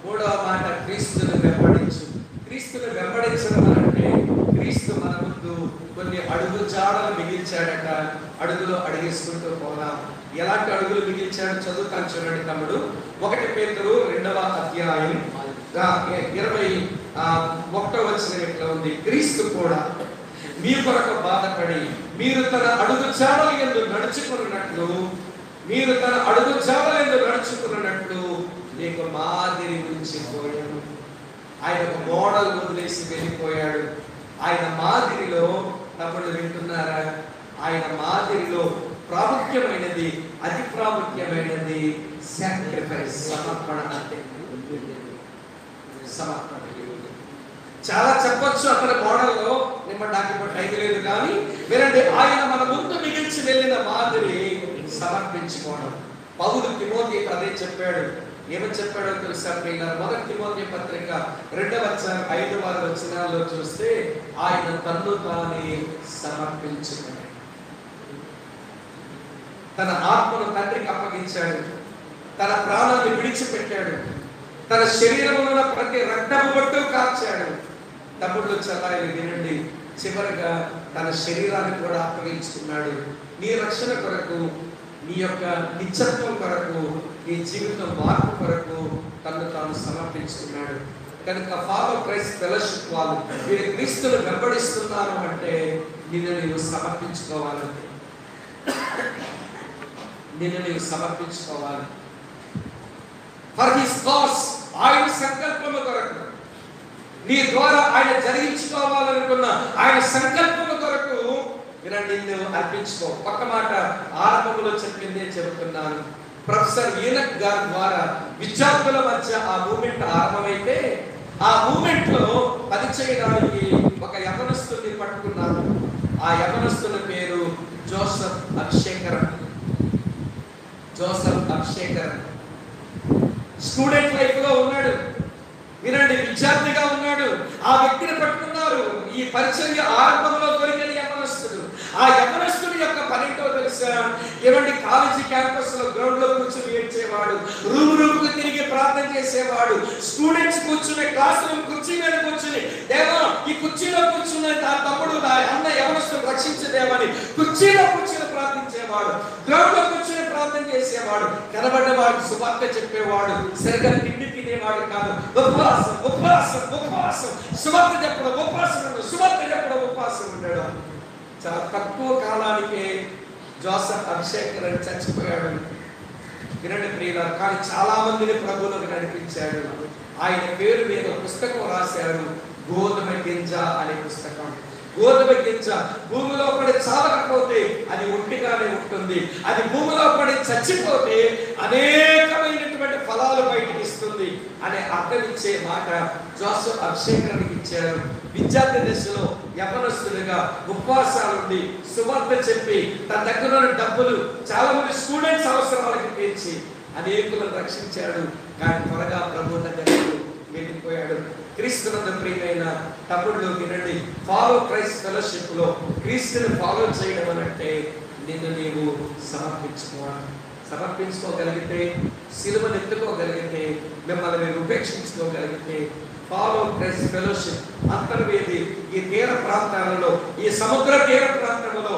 మూడవ మాట క్రీస్తును వెంబడించు. క్రీస్తును వెంబడించడం అంటే క్రీస్తు మన ముందు కొన్ని అడుగు జాడలు మిగిల్చాడట. అడుగులో అడిగేసుకుంటూ పోదాం. ఎలాంటి అడుగులు మిగిల్చాడు చదువుతాను చూడండి తమ్ముడు. 1 పేతురు 2వ అధ్యాయం 21వ వచనం ఇట్లా ఉంది. క్రీస్తు కూడా మీ కొరకు బాధపడి మీరు తన అడుగు జాడల యందు నడుచుకున్నట్లు నీకు మాదిరి ఉంచిపోయాడు. ఆయన ఒక మోడల్ వదిలేసి వెళ్ళిపోయాడు. ఆయన మాదిరిలో తమ్ముళ్ళు వింటున్నారా? ఆయన మాదిరిలో ప్రాముఖ్యమైనది, అతి ప్రాముఖ్యమైనది సాక్రిఫైస్, సమర్పణ. అంటే సమర్పణ. చాలా చెప్పొచ్చు అతని మోడల్లో, నాకు ఇప్పుడు టైం లేదు. కానీ వినండి, ఆయన మన ముందు మిగిల్చి వెళ్ళిన మాదిరి సమర్పించుకోవడం. పౌలు తిమోతికి అదే చెప్పాడు. ఏమని చెప్పాడో తెలుసా ప్రియులారా? 1 తిమోతి పత్రిక 2వ అధ్యాయం 5వ వచనాల్లో చూస్తే ఆయన తన్ను తానే సమర్పించుకున్నాడు. తన ఆత్మను తండ్రికి అప్పగించాడు. తన ప్రాణాన్ని విడిచిపెట్టాడు. తన శరీరంలో ప్రతి రక్తపు బొట్టు కార్చాడు. తమ్ముళ్ళు చల్లారి వినండి, చివరిగా తన శరీరాన్ని కూడా అప్పగించుకున్నాడు. నీ రక్షణ కొరకు, నీ యొక్క నిత్యత్వం కొరకు, నీ జీవితం మార్పు కొరకు తను తాను సమర్పించుకున్నాడు. కనుక ఫాలో క్రైస్ట్ ఫెలోషిప్ వాళ్ళు మీరు క్రీస్తును వెంబడిస్తున్నారు అంటే నిన్ను నీవు సమర్పించుకోవాలంటే, నిన్ను నీవు సమర్పించుకోవాలి. ఫర్ హిస్ కాజ్, ఆయన సంకల్పము కొరకు, నీ ద్వారా ఆయన జరిగించుకోవాలనుకున్న ఆయన సంకల్పము కొరకు వినండి, నిన్ను అర్పించుకో. ఒక్క మాట ఆరంభంలో చెప్పిందే చెబుతున్నాను. ప్రొఫెసర్ ఈనక్ గారి ద్వారా విద్యార్థుల మధ్య ఆ మూమెంట్ ఆరంభమైతే ఆ మూమెంట్ లో పని చేయడానికి ఒక యవనస్తుని పట్టుకున్నారు. ఆ యవనస్తుని పేరు జోసెఫ్ అభిషేకరన్. జోసెఫ్ అభిషేకరన్ స్టూడెంట్ లైఫ్ లో ఉన్నాడు. వినండి, విద్యార్థిగా ఉన్నాడు. ఆ వ్యక్తిని పట్టుకున్నారు. ఈ పరిచర్య ఆరంభంలో దొరికిన యవనస్తుడు. ఆ యవనస్తుడి యొక్క పనితో తెలుసా? ఏమండి, కాలేజీ క్యాంపస్ లో గ్రౌండ్ లో కూర్చొని ఏడ్చేవాడు, రూమ్ కు తిరిగి ప్రార్థన చేసేవాడు. స్టూడెంట్స్ కూర్చునే క్లాస్ రూమ్ కుర్చీ మీద కూర్చుని, దేవా ఈ కుర్చీలో కూర్చున్న నా తమ్ముడు నా అన్న యవనస్తుడు రక్షించదేమని కుర్చీలో కూర్చుని ప్రార్థించేవాడు. గ్రౌండ్ లో కూర్చుని ప్రార్థన చేసేవాడు. కనబడ్డవాడు సువార్త చెప్పేవాడు. సరిగ్గా తిండి తినేవాడు కాదు. ఉపవాసం ఉపవాసం ఉపవాసం, సువార్త చెప్పడం ఉపవాసం ఉండడు, సువార్త చెప్పడం ఉపవాసం ఉండడు. చాలా తక్కువ కాలానికే జోసెఫ్ అభిషేకరన్ చచ్చిపోయాడు. వినండి ప్రియులారా, కానీ చాలా మందిని ప్రభువులకు నడిపించాడు. ఆయన పేరు మీద పుస్తకం రాశారు, గోధుమ గింజ అనే పుస్తకం. గోధుమ గింజ భూమిలో పడి చావకపోతే అది ఒట్టిగానే ఉంటుంది. అది భూమిలో పడి చచ్చిపోతే అనేకమైనటువంటి ఫలాలు బయటికి ఇస్తుంది అనే అర్థం ఇచ్చే మాట జోసెఫ్ అభిషేకరణకి ఇచ్చారు. విద్యార్థి దశలో యవనస్తులుగా ఉపవాసాలుండి సువార్త చెప్పి తన దగ్గర ఉన్న డబ్బులు చాలా మంది స్టూడెంట్స్ అవసరాలకు తీర్చి అనేకులను రక్షించాడు. కానీ త్వరగా ప్రభు దగ్గరకు వెళ్ళిపోయాడు. క్రీస్తునందు ప్రియమైన తమ్ముళ్ళు వినండి, ఫాలో క్రైస్ట్ ఫెలోషిప్ లో క్రీస్తుని ఫాలో చేయడం అంటే నిన్ను నీవు సమర్పించుకోగలిగితే, సిలువను ఎత్తుకోగలిగితే, మిమ్మల్ని మీరు ఉపేక్షించుకోగలిగితే, ఫాలో క్రైస్ట్ ఫెలోషిప్ అంతర్వేది ఈ తీర ప్రాంతాలలో, ఈ సముద్ర తీర ప్రాంతంలో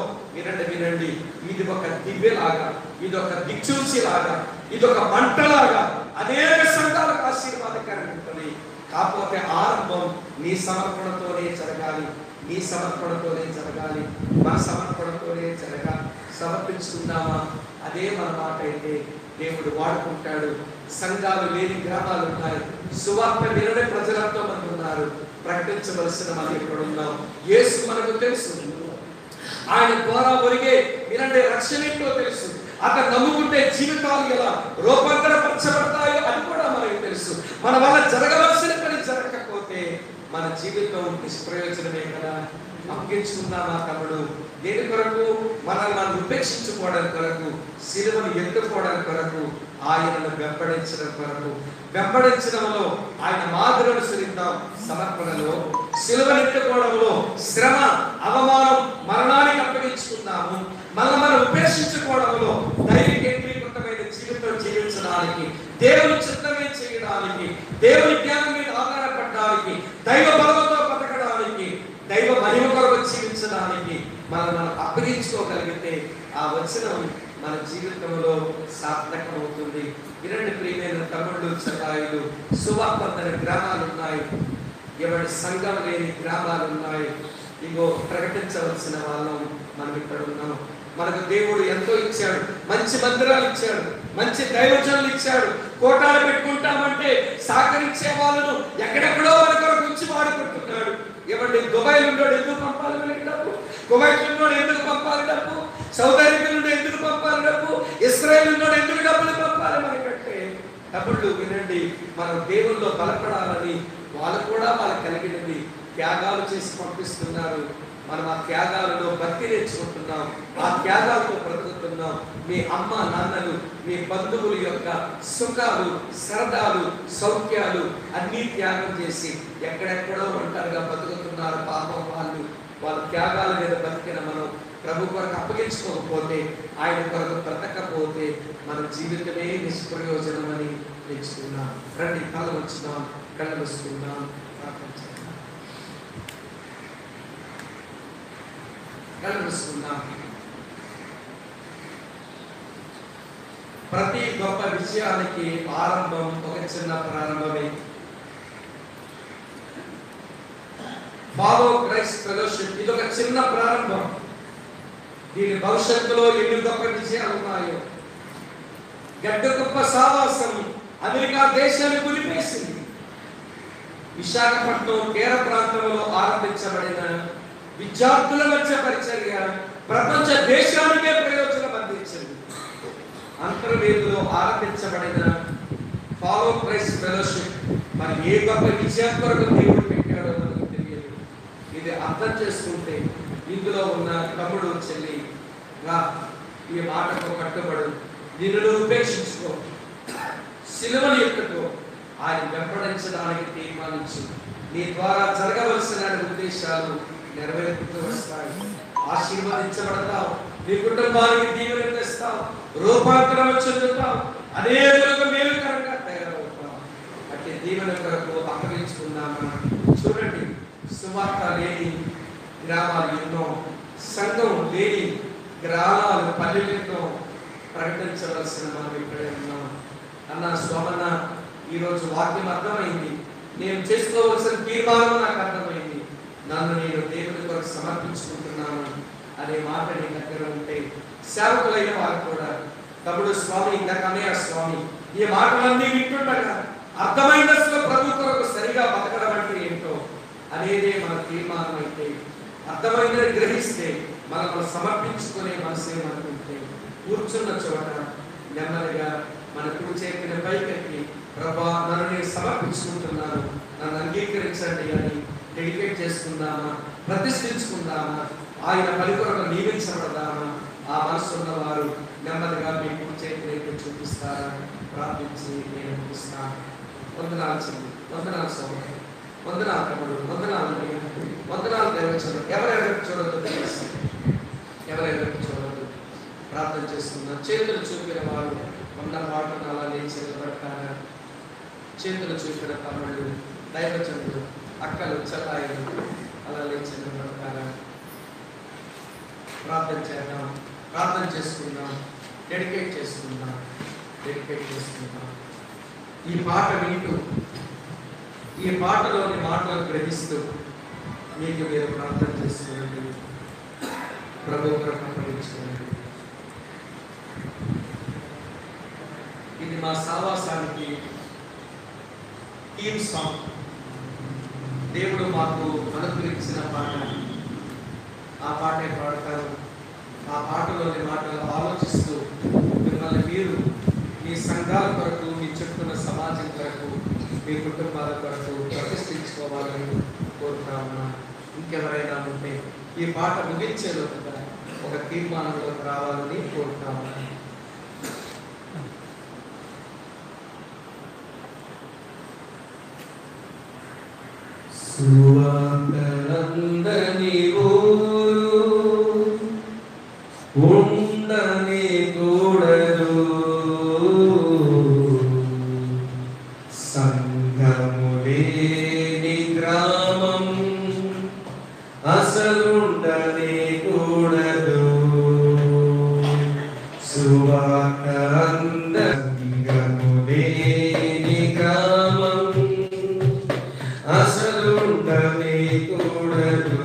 వినండి, ఇది ఒక దివ్యలాగా, ఇది ఒక దిక్సూచిలాగా, ఇది ఒక మంటలాగా అనేక సంఘాలకు ఆశీర్వాదకరంగా ఉంటుంది. కాకపోతే ఆరంభం నీ సమర్పణతోనే జరగాలి, నీ సమర్పణతోనే జరగాలి, మన సమర్పణతోనే జరగాలి. సమర్పించుకుందామా? అదే మన మాట అయితే దేవుడు వాడుకుంటాడు. సంఘాలు లేని గ్రామాలు ఉన్నాయి, సువార్త వినని ప్రజలంతో మంది ఉన్నారు. ప్రకటించవలసిన మనం ఇక్కడ ఉన్నాం. యేసు మనకు తెలుసు, ఆయన ద్వారా ఒరిగే వినండి రక్షణ ఏంటో తెలుసు. అతను నమ్ముకుంటే జీవితాలు ఎలా రూపాంతరపరచబడతాయో అది కూడా మనకు తెలుసు. మన వల్ల జరగవలసిన పని జరగకపోతే మన జీవితం నిష్ప్రయోజనమే కదా. అప్పగించుకుందామా తమ్ముడు? దేని కొరకు? మనల్ని మనం ఉపేక్షించుకోవడం కొరకు, సిలువను ఎత్తుకోవడం కొరకు, ఆయనను వెంబడించడం కొరకు. వెంబడించడంలో ఆయన మాదిరిని అనుసరిద్దాం. సమర్పణలో, సిలువను ఎత్తుకోవడంలో శ్రమ, అవమానం, మరణానికి అప్పగించుకుందాము. మనం ఉపేక్షించుకోవడంలో దైవ కేంద్రీకృతమైన జీవితం జీవించడానికి, దేవుని చిత్తమే చేయడానికి, దేవుని జ్ఞానం మీద ఆధారపడడానికి, దైవ బలంతో బతకడానికి, దైవ మహిమ కొరకు జీవించడానికి మనం అప్పగించుకోగలిగితే ఆ వచనం మన జీవితంలో సార్థకమవుతుంది. వినండి ప్రియమైన తమ్ముళ్ళు, చెల్లాయిలు, సువార్త గ్రామాలు ఉన్నాయి, ఎవరి సంఘం లేని గ్రామాలు ఉన్నాయి. ఇగో ప్రకటించవలసిన వాళ్ళం మనం ఇక్కడ ఉన్నాం. మనకు దేవుడు ఎంతో ఇచ్చాడు, మంచి మందిరాలు ఇచ్చాడు, మంచి దైవజనులు ఇచ్చాడు. కోటాలు పెట్టుకుంటామంటే సహకరించే వాళ్ళను ఎక్కడెక్కడో మన కొరకు ఉంచి వాడుకుంటున్నాడు. ఏమంటే దుబాయ్ నుండి ఎందుకు పంపాలి మనకి డబ్బు? కువైట్ నుండి ఎందుకు పంపాలి డబ్బు? సౌదీ అరేబియా నుండి ఎందుకు పంపాలి డబ్బు? ఇస్రాయేల్ నుండి ఎందుకు డబ్బులు పంపాలి మనకంటే? డబ్బులు వినండి, మనం దేవుల్లో బలపడాలని వాళ్ళు కూడా వాళ్ళకి కలిగినది త్యాగాలు చేసి పంపిస్తున్నారు. మనం ఆ త్యాగాలలో భక్తి నేర్చుకుంటున్నాం, ఆ త్యాగాలతో బ్రతుకుతున్నాం. మీ అమ్మ నాన్నలు, మీ బంధువుల యొక్క సుఖాలు, సరదాలు, సౌఖ్యాలు అన్నీ త్యాగం చేసి ఎక్కడెక్కడో ఒంటరిగా బతుకుతున్నారు పాపం వాళ్ళు. వాళ్ళ త్యాగాల మీద బతికిన మనం ప్రభు కొరకు అప్పగించుకోకపోతే, ఆయన కొరకు బ్రతకపోతే మన జీవితమే నిష్ప్రయోజనం అని నేర్చుకున్నాం. రండి, కళ్ళు వచ్చినాం, కళ్ళు వస్తున్నాం, కలుసుకుందాం. ప్రతి గొప్ప విషయానికి ఆరంభం ఒక చిన్న ప్రారంభమే. ఫాలో క్రైస్ట్ ఫెలోషిప్ ఇది ఒక చిన్న ప్రారంభం. దీని భవిష్యత్తులో ఎన్ని గొప్ప విషయాలు ఉన్నాయో. గడ్డ గొప్ప సావాసం అమెరికా దేశాన్ని కులిపేసింది. విశాఖపట్నం తీర ప్రాంతంలో ఆరంభించబడిన విద్యార్థుల మధ్య పరిచర్య ప్రపంచ దేశానికే ప్రయోజనం అందించింది. అంతర్వేదిలో ఆరంభించబడిన ఫాలో క్రైస్ట్ ఫెలోషిప్ మరి ఏ గొప్ప విజయం కొరకు దేవుడు పెట్టాడో మనకు తెలియదు. ఇది అర్థం చేసుకుంటే ఇందులో ఉన్న తమ్ముడు చెల్లి ఈ మాటకు కట్టుబడు, నిన్ను ఉపేక్షించుకో, సిలువను ఎక్కుకో, ఆయన వెంబడించడానికి తీర్మానించు. నీ ద్వారా జరగవలసిన ఉద్దేశాలు నెరవేరుతూ వస్తాయి. ఆశీర్వదించబడతావు, నీ కుటుంబానికి దీవెన తెస్తావు, రూపాంతరం చెందుతావు, అనేకులకు మేలుకరంగా తయారవుతావు. అంటే దీవెన కొరకు అప్పగించుకున్నామా? చూడండి, సువార్త లేని గ్రామాలు ఎన్నో, సంఘం లేని గ్రామాలు పల్లెలెన్నో ప్రకటించవలసిన మనం ఇక్కడే ఉన్నాం. అన్న సోమన్న, ఈరోజు వాక్యం అర్థమైంది, నేను చేసుకోవలసిన తీర్మానం నాకు అర్థమైంది, నన్ను నేను దేవుని కొరకు సమర్పించుకుంటున్నాను అనే మాట నీ దగ్గర ఉంటే సేవకులైన వారు కూడా, తమ్ముడు స్వామి, ఇందాకనే ఆ స్వామి ఈ మాటలన్నీ వింటుండగా అర్థమైన దశలో ప్రభు కొరకు సరిగా బతకడం అంటే ఏంటో అనేదే మన తీర్మానం అయితే, అర్థమైనది గ్రహిస్తే మనకు సమర్పించుకునే మనసే మనకుంటే, కూర్చున్న చోట నెమ్మదిగా మన కుడి చేతిని పైకెత్తి, ప్రభా నన్ను నేను సమర్పించుకుంటున్నాను, నన్ను అంగీకరించండి అని డెడికేట్ చేసుకుందామా, ప్రతిష్ఠించుకుందామా, ఆయన పని కొరకు నియమించబడదామా? ఆ మనసున్న వారు నెమ్మదిగా మీ కుడి చేతిని చూపిస్తారా? ప్రార్థించి నేను ముగిస్తాను. వందనాలు చెల్లి, వందనాలు సోదరు, వందనాలు తమ్ముడు, వందనాలు వందనాలు దేవచంద్రుడు. ఎవరెవరికి చూడవద్దు తెలుసు, ఎవరెవరికి చూడవద్దు. ప్రార్థన చేసుకున్నాను. చేతులు చూపిన వారు ఉన్న పాటను అలా లేచి నిలబడతారా? చేతులు చూపిన తమ్ముళ్ళు, దైవచంద్రుడు, అక్కలు, చల్లాయిలు అలా లేచి నిలబడతారా? ప్రార్థన చేద్దాం, ప్రార్థన చేసుకుందాం, డెడికేట్ చేసుకుందాం, డెడికేట్ చేసుకుందాం. ఈ పాట వింటూ, ఈ పాటలోని మాటలు గ్రహిస్తూ మీకు మీరు ప్రార్థన చేసుకోండి, ప్రభు ప్రకటించుకోండి. ఇది మా సావాసానికి థీమ్ సాంగ్. దేవుడు మాకు అనుగ్రహించిన పాట. ఆ పాటే పాడతారు. ఆ పాటలోని మాటలు ఆలోచిస్తూ మిమ్మల్ని మీరు మీ సంఘాల కొరకు, మీ చుట్టూ సమాజం కొరకు, మీ కుటుంబాల కొరకు ప్రతిష్ఠించుకోవాలని కోరుతా ఉన్నా. ఇంకెవరైనా ఉంటే ఈ పాట ముగించేలోగా ఒక తీర్మానంలోకి రావాలని కోరుతా ఉన్నాను. సువార్తనందని ఊరు ఉండని కూడదు, సంఘము లేని గ్రామం అసలుండని కూడదు. సువార్త సంఘము లేని గ్రామం అసలుండని కూడదు.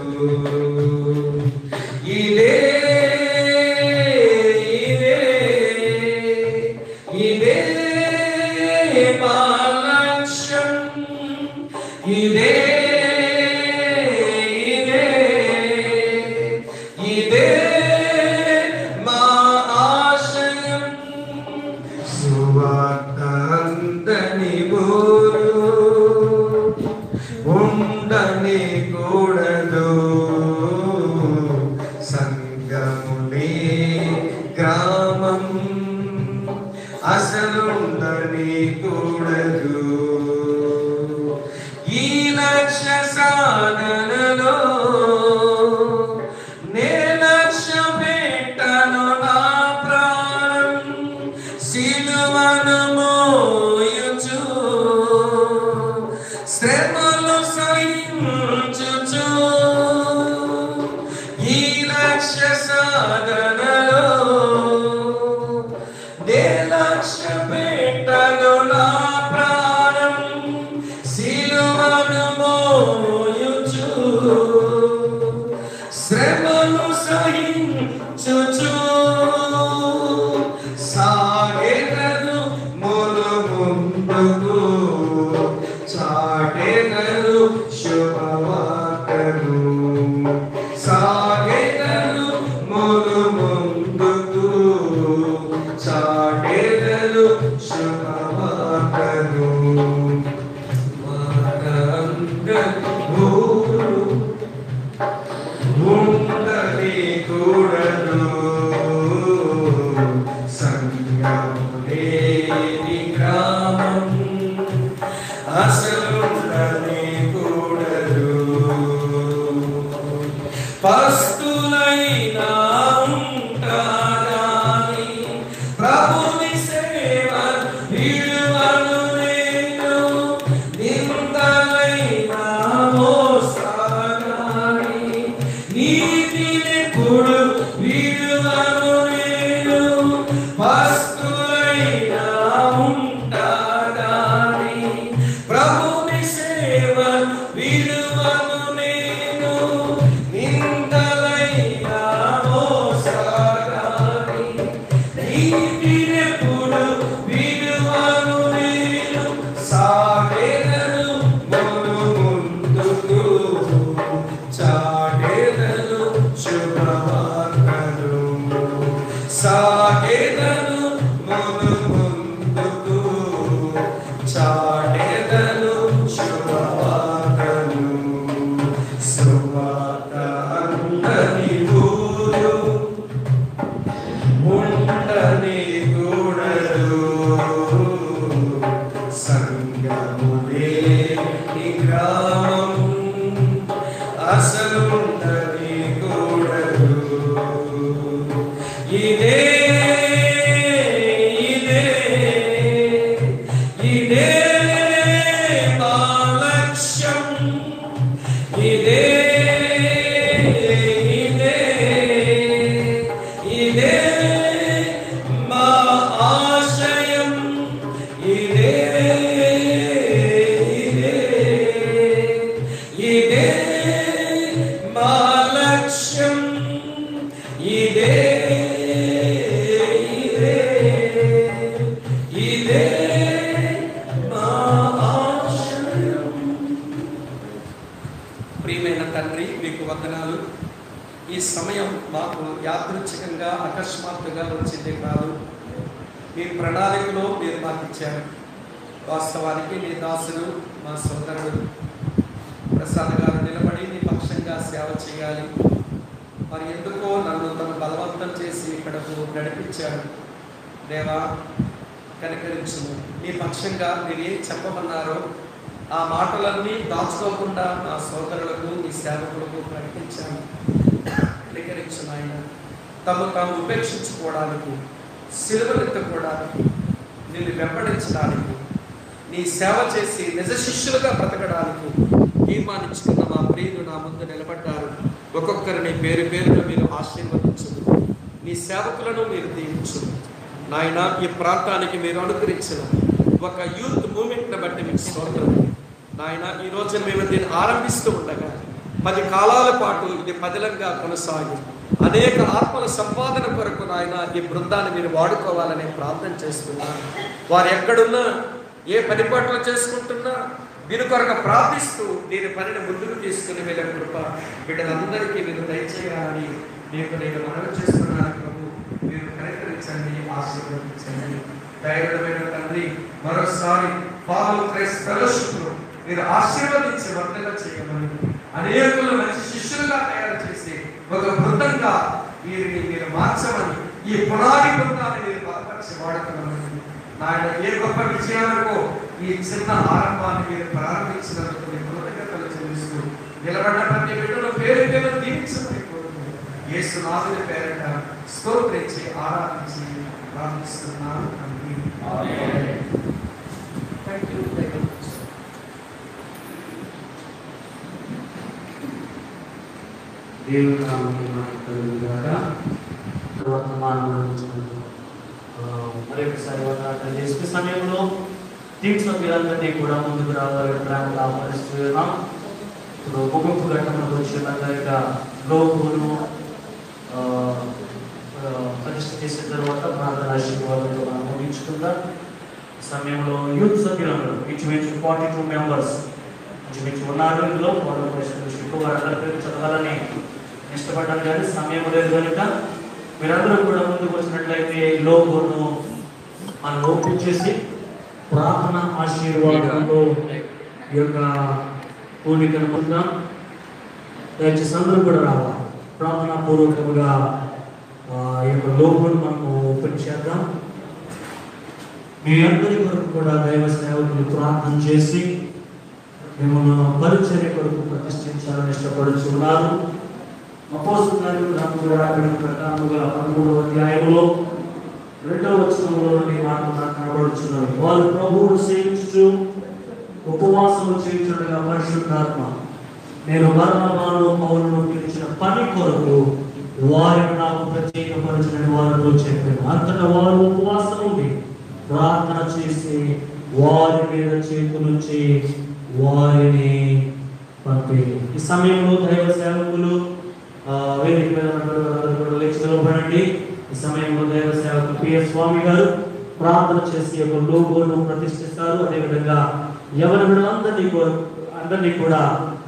ఇదే ఇదే ఇదే మా లక్ష్యం, ఇదే ఇదే ఇదే మా ఆశయం. సువార్త అందని ఊరు ఉండని కూడదు, సంఘములే గ్రామం అసలుండని కూడదు. ఈ లక్ష్య సాధనలో నే లక్ష్య పెట్టను నా ప్రాణం, సిలువను మోయుచు శ్రమలు సహించుచు. ఈ లక్ష్య సాధనలో నే లక్ష్య పెట్టను నా ప్రాణం, సిలువను మోయుచు శ్రమలు సహించుచు. సాగెదను మొలు ముందుకు, చాటెదను శుభవార్తను, సాగెదను మొలు ముందుకు, చాటె సాగేదను ముందుకు చాటేదను శుభవార్తను సువార్త అందని ఊరు ఉండని కూడదు సంగములే ఈ గ్రామం అసలు ఉండని కూడదు ఇదే ఇదే ఇదే మా లక్ష్యం ఇదే ఇదే ఇదే మా ఆశయం ఇదే ఇదే ఇదే మా లక్ష్యం ఇదే ఇదే ఇదే మా ఆశయం. ప్రియమైన తండ్రి, మీకు వందనాలు. ఈ సమయం మాకు యాదృచ్ఛికంగా అకస్మాత్తుగా వచ్చింది కాదు, మీ ప్రణాళికలో మీరు మాకు ఇచ్చారు. వాస్తవానికి మీ దాసుడు మా సోదరుడు ప్రసాద్ గారు నిలబడి నీ పక్షంగా సేవ చేయాలి. మరి ఎందుకో నన్ను తను బలవంతం చేసి ఇక్కడకు నడిపించాడు. దేవా, కనికరించుము. మీ పక్షంగా మీరు ఏం చెప్పమన్నారో ఆ మాటలన్నీ దాచుకోకుండా నా సోదరులకు మీ సేవకులకు ప్రకటించాను. కనికరించు నాయన. తాము ఉపేక్షించుకోవడానికి, సిలువనెత్తుకోవడానికి, నిన్ను వెంబడించడానికి, నీ సేవ చేసి నిజ శిష్యులుగా బ్రతకడానికి తీర్మానించుకున్న మా ప్రియులు నా ముందు నిలబడ్డారు. ఒక్కొక్కరిని పేరు పేరున మీరు ఆశీర్వదించదు, నీ సేవకులను మీరు దీవించు నాయన. ఈ ప్రాంతానికి మీరు అనుగ్రహించిన ఒక యూత్ మూమెంట్ని బట్టి మీకు స్తోత్రం నాయన. ఈ రోజున మేము దీన్ని ఆరంభిస్తూ ఉండగా 10 కాలాల పాటు ఇది పదిలంగా కొనసాగి అనేక ఆత్మల సంపాదన కొరకు నాయన ఈ బృందాన్ని మీరు వాడుకోవాలని ప్రార్థన చేస్తున్నాను. వారు ఎక్కడున్నా, ఏ పని పాటలు చేసుకుంటున్నా దీని కొరకు ప్రార్థిస్తూ దీని పనిని ముందుకు తీసుకుని వెళ్ళే కృప బిడ్డలందరికీ మీరు దయచేయాలని మీకు నేను మనవి చేస్తున్నాను. ప్రభు, మీరు కనికరించండి, ఆశీర్వదించండి. దైవమైన తండ్రి, మరోసారి పాలు క్రైస్ట్ ఫెలోషిప్లో మీరు ఆశీర్వదించి వర్ధన చేయమని, అనేకులు మంచి శిష్యులుగా తయారు చేసి ఒక బృందంగా వీరిని మీరు మార్చమని, ఈ పునాది బృందాన్ని మీరు బలపరిచి వాడుతున్నామని నాయన. ఏ గొప్ప విజయాలకు ఈ చిన్న ఆరంభాన్ని మీరు ప్రారంభించినందుకు మీ కృతజ్ఞతలు చెల్లిస్తూ నిలబడిన ప్రతి బిడ్డను పేరు పేరు దీవించమని కోరుకుంటూ యేసునాథుని పేరిట స్తోత్రించి ఆరాధించి ప్రార్థిస్తున్నాను. దేవుని నామమున మరొకసారి వందనాలు చేసే సమయంలో టీమ్ సభ్యులందరినీ కూడా ముందుకు రావాలని ప్రేమగా ఆహ్వానిస్తున్నాం. ఇప్పుడు ముగింపు ఘట్టంలోకి వచ్చినాక లోపును ప్రతిష్ఠ చేసిన తర్వాత ప్రార్థన ఆశీర్వాదంతో మనం ముగించుకుందాం. సమయంలో యూత్ సభ్యులందరూ ఇంచుమించు 42 మెంబర్స్ ఇంచుమించు ఉన్నారు. ఇందులో వారందరికీ చదవాలని ఇష్టపడ్డాను, కానీ సమయం లేదు కనుక మీరందరూ కూడా ముందుకు వచ్చినట్లయితే లోపును మనం ఓపెన్ చేసి ప్రార్థన ఆశీర్వాదంలో ఈ యొక్క కోరికను పొందాం. దయచేసి అందరూ కూడా రావాలి. ప్రార్థనా పూర్వకంగా ఈ యొక్క లోపును మనము ఓపెన్ చేద్దాం. మీ అందరి కొరకు కూడా దైవ సేవకులు ప్రార్థన చేసి మిమ్మల్ని పరిచర్య కొరకు ప్రతిష్ఠించాలని ఇష్టపడుతున్నారు. అపోస్తలుల ప్రకారముగా 13వ అధ్యాయంలో 2వ వచనంలో మాటలు కనబడుచున్నారు. వారు ప్రభువును సేవించుచు ఉపవాసము చేయుచుండగా పరిశుద్ధాత్మ నేను బర్నబాను పౌలును పిలిచిన పని కొరకు వారిని నాకు ప్రత్యేకపరచునని వారితో చెప్పాను. అంతటా వారు ఉపవాసం ఉండి ప్రార్థన చేసి వారి మీద చేతులుంచి వారిని పంపేది. ఈ సమయంలో దైవ సేవకులు వేదిక మీద లేచి నిలబడండి. ఈ సమయంలో దైవ సేవకులు పిఎస్ స్వామి గారు ప్రార్థన చేసి ఒక లోగోను ప్రతిష్ఠిస్తారు. అదేవిధంగా ఎవరి అందరినీ కూడా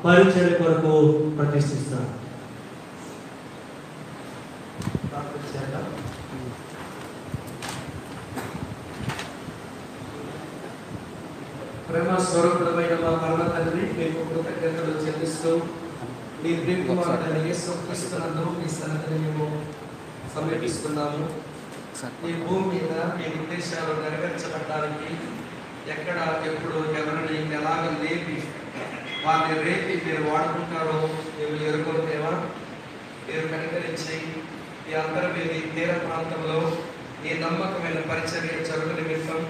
పరిచర్య కొరకు ప్రతిష్ఠిస్తారు. ప్రేమ స్వరూపుడమైన మా పరమ తండ్రి, మీకు కృతజ్ఞతలు చెల్లిస్తూ మీ ప్రియకుమారుడైన యేసుక్రీస్తునందు మీ సన్నిధిని మేము సమర్పిస్తున్నాము. ఈ భూమి మీద మీ ఉద్దేశాలు నెరవేర్చబడడానికి ఎక్కడ ఎప్పుడు ఎవరిని ఎలాగ లేపి వారిని రేపి మీరు వాడుకుంటారో మేము ఎరుగొంటేవా మీరు కనికరించి ఈ అంతర్వేది తీర ప్రాంతంలో ఈ నమ్మకమైన పరిచర్య జరుగు నిమిత్తం,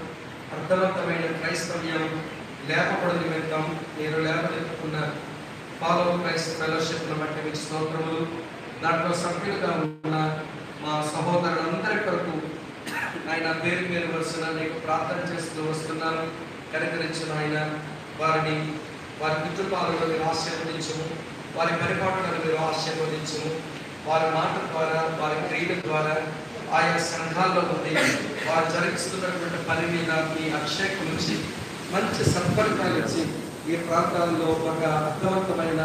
అర్థవంతమైన క్రైస్తవ్యం లేపబడు నిమిత్తం మీరు లేపనెత్తుకున్న ఫాలో క్రైస్ట్ ఫెలోషిప్ను బట్టి మీకు స్తోత్రములు. దాంట్లో సభ్యులుగా ఉన్న మా సహోదరులందరి కొరకు ఆయన పేరు పేరు వరుసన నీకు ప్రార్థన చేస్తూ వస్తున్నాను. కనికరించిన ఆయన వారి కుటుంబాలను మీరు ఆశీర్వదించము, వారి పరిపాలనను మీరు ఆశీర్వదించము. వారి మాట ద్వారా, వారి క్రియల ద్వారా, ఆయా సంఘాల్లో ఉండి వారు జరిగిస్తున్నటువంటి పని మీద మీ అభిషేకం నుంచి మంచి సంపర్కాలు ఇచ్చి ఈ ప్రాంతాల్లో ఒక అర్థవంతమైన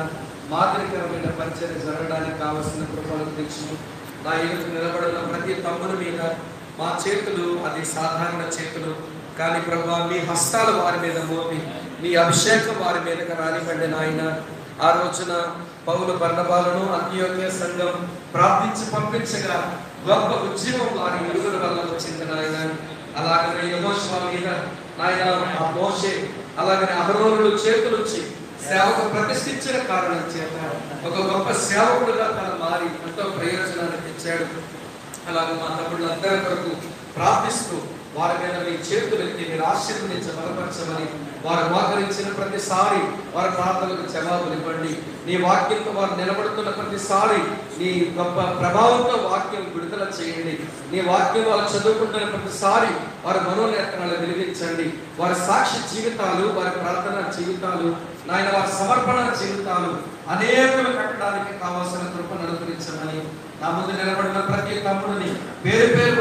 మాదిరికరమైన పరిచయం జరగడానికి కావలసిన కృపలను తెచ్చును. నా ఎదురు నిలబడిన ప్రతి తమ్ముని మీద మా చేతులు అది సాధారణ చేతులు కానీ ప్రభా మీ హస్తాలు వారి మీద మోపి మీ అభిషేకం వారి మీదకి రానివ్వండి నాయన. ఆ రోజున పౌలు బర్నబాలను అంత్యోక్య సంఘం ప్రార్థించి పంపించగా గొప్ప ఉద్యమం వారి ఇరుగుల వల్ల వచ్చింది నాయన. అలాగనే యెహోషువ మీద నాయన ఆ మోషే అలాగనే అహరోనులు చేతులుంచి సేవకు ప్రతిష్ఠించిన కారణం చేత ఒక గొప్ప సేవకుడుగా తను మారి ఎంతో ప్రయోజనాన్ని తెచ్చాడు. అలాగే మా తమ్ముళ్ళందరి కొరకు ప్రార్థిస్తూ వారి మీద మీ చేతులెత్తి మీరు ఆశీర్వదించి బలపరచమని వారు మోకరించిన ప్రతిసారి వారి ప్రార్థనలకు జవాబులు ఇవ్వండి. నీ వాక్యంతో వారు నిలబడుతున్న ప్రతిసారి నీ గొప్ప ప్రభావంతో వాక్యం విడుదల చేయండి. నీ వాక్యం వాళ్ళు చదువుకుంటున్న ప్రతిసారి వారి మనోనేత్రాలు వెలిగించండి. వారి సాక్షి జీవితాలు, వారి ప్రార్థన జీవితాలు, నాయన వారి సమర్పణ జీవితాలు అనేకులు కట్టడానికి కావాల్సిన కృపను అనుగ్రహించమని నా ముందు నిలబడిన ప్రతి తమ్ముడిని పేరు పేరు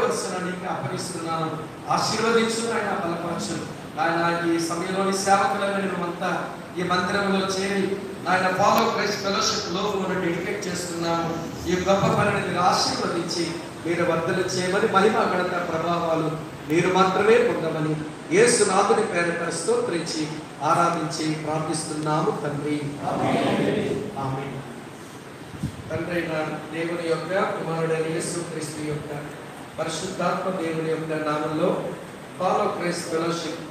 వరుసన నీకు అప్పగిస్తున్నాను. ఆశీర్వదించు ఆయన, బలపరచు ఆయన. ఈ సమయంలోని సేవకులను మేమంతా ఈ మందిరంలో చేరి ఆయన ఫాలో క్రైస్ట్ ఫెలోషిప్ లో డెడికేట్ చేస్తున్నాము. ఈ గొప్ప పనిని మీరు ఆశీర్వదించి మీరు వర్ధలు చేయమని, మహిమ ఘనత ప్రభావాలు మీరు మాత్రమే పొందమని యేసు నాథుని పేరిట స్తోత్రించి ఆరాధించి ప్రార్థిస్తున్నాము తండ్రి. ఆమేన్. తండ్రి అయిన దేవుని యొక్క కుమారుడైన యేసుక్రీస్తు యొక్క పరిశుద్ధాత్మ దేవుని యొక్క నామంలో ఫాలో క్రైస్ట్ ఫెలోషిప్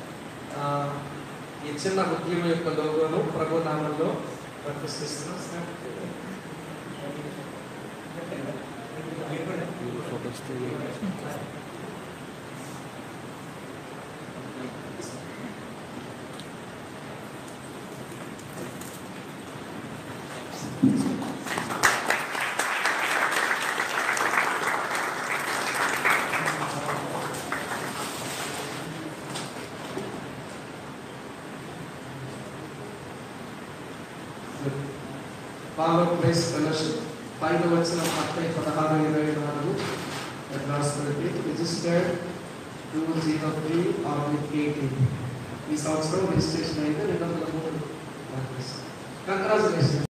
ఈ చిన్న ఉద్యమం యొక్క లోగోను ప్రభు నామంలో ప్రతిష్ఠిస్తున్నాం. ఫాలో క్రైస్ట్ ఫెలోషిప్ 5వ వచనం 16-24 రాష్ట్రపతి రిజిస్టర్డ్ 203/18. ఈ సంవత్సరం రిజిస్ట్రేషన్ అయితే 203. కంగ్రాచులేషన్.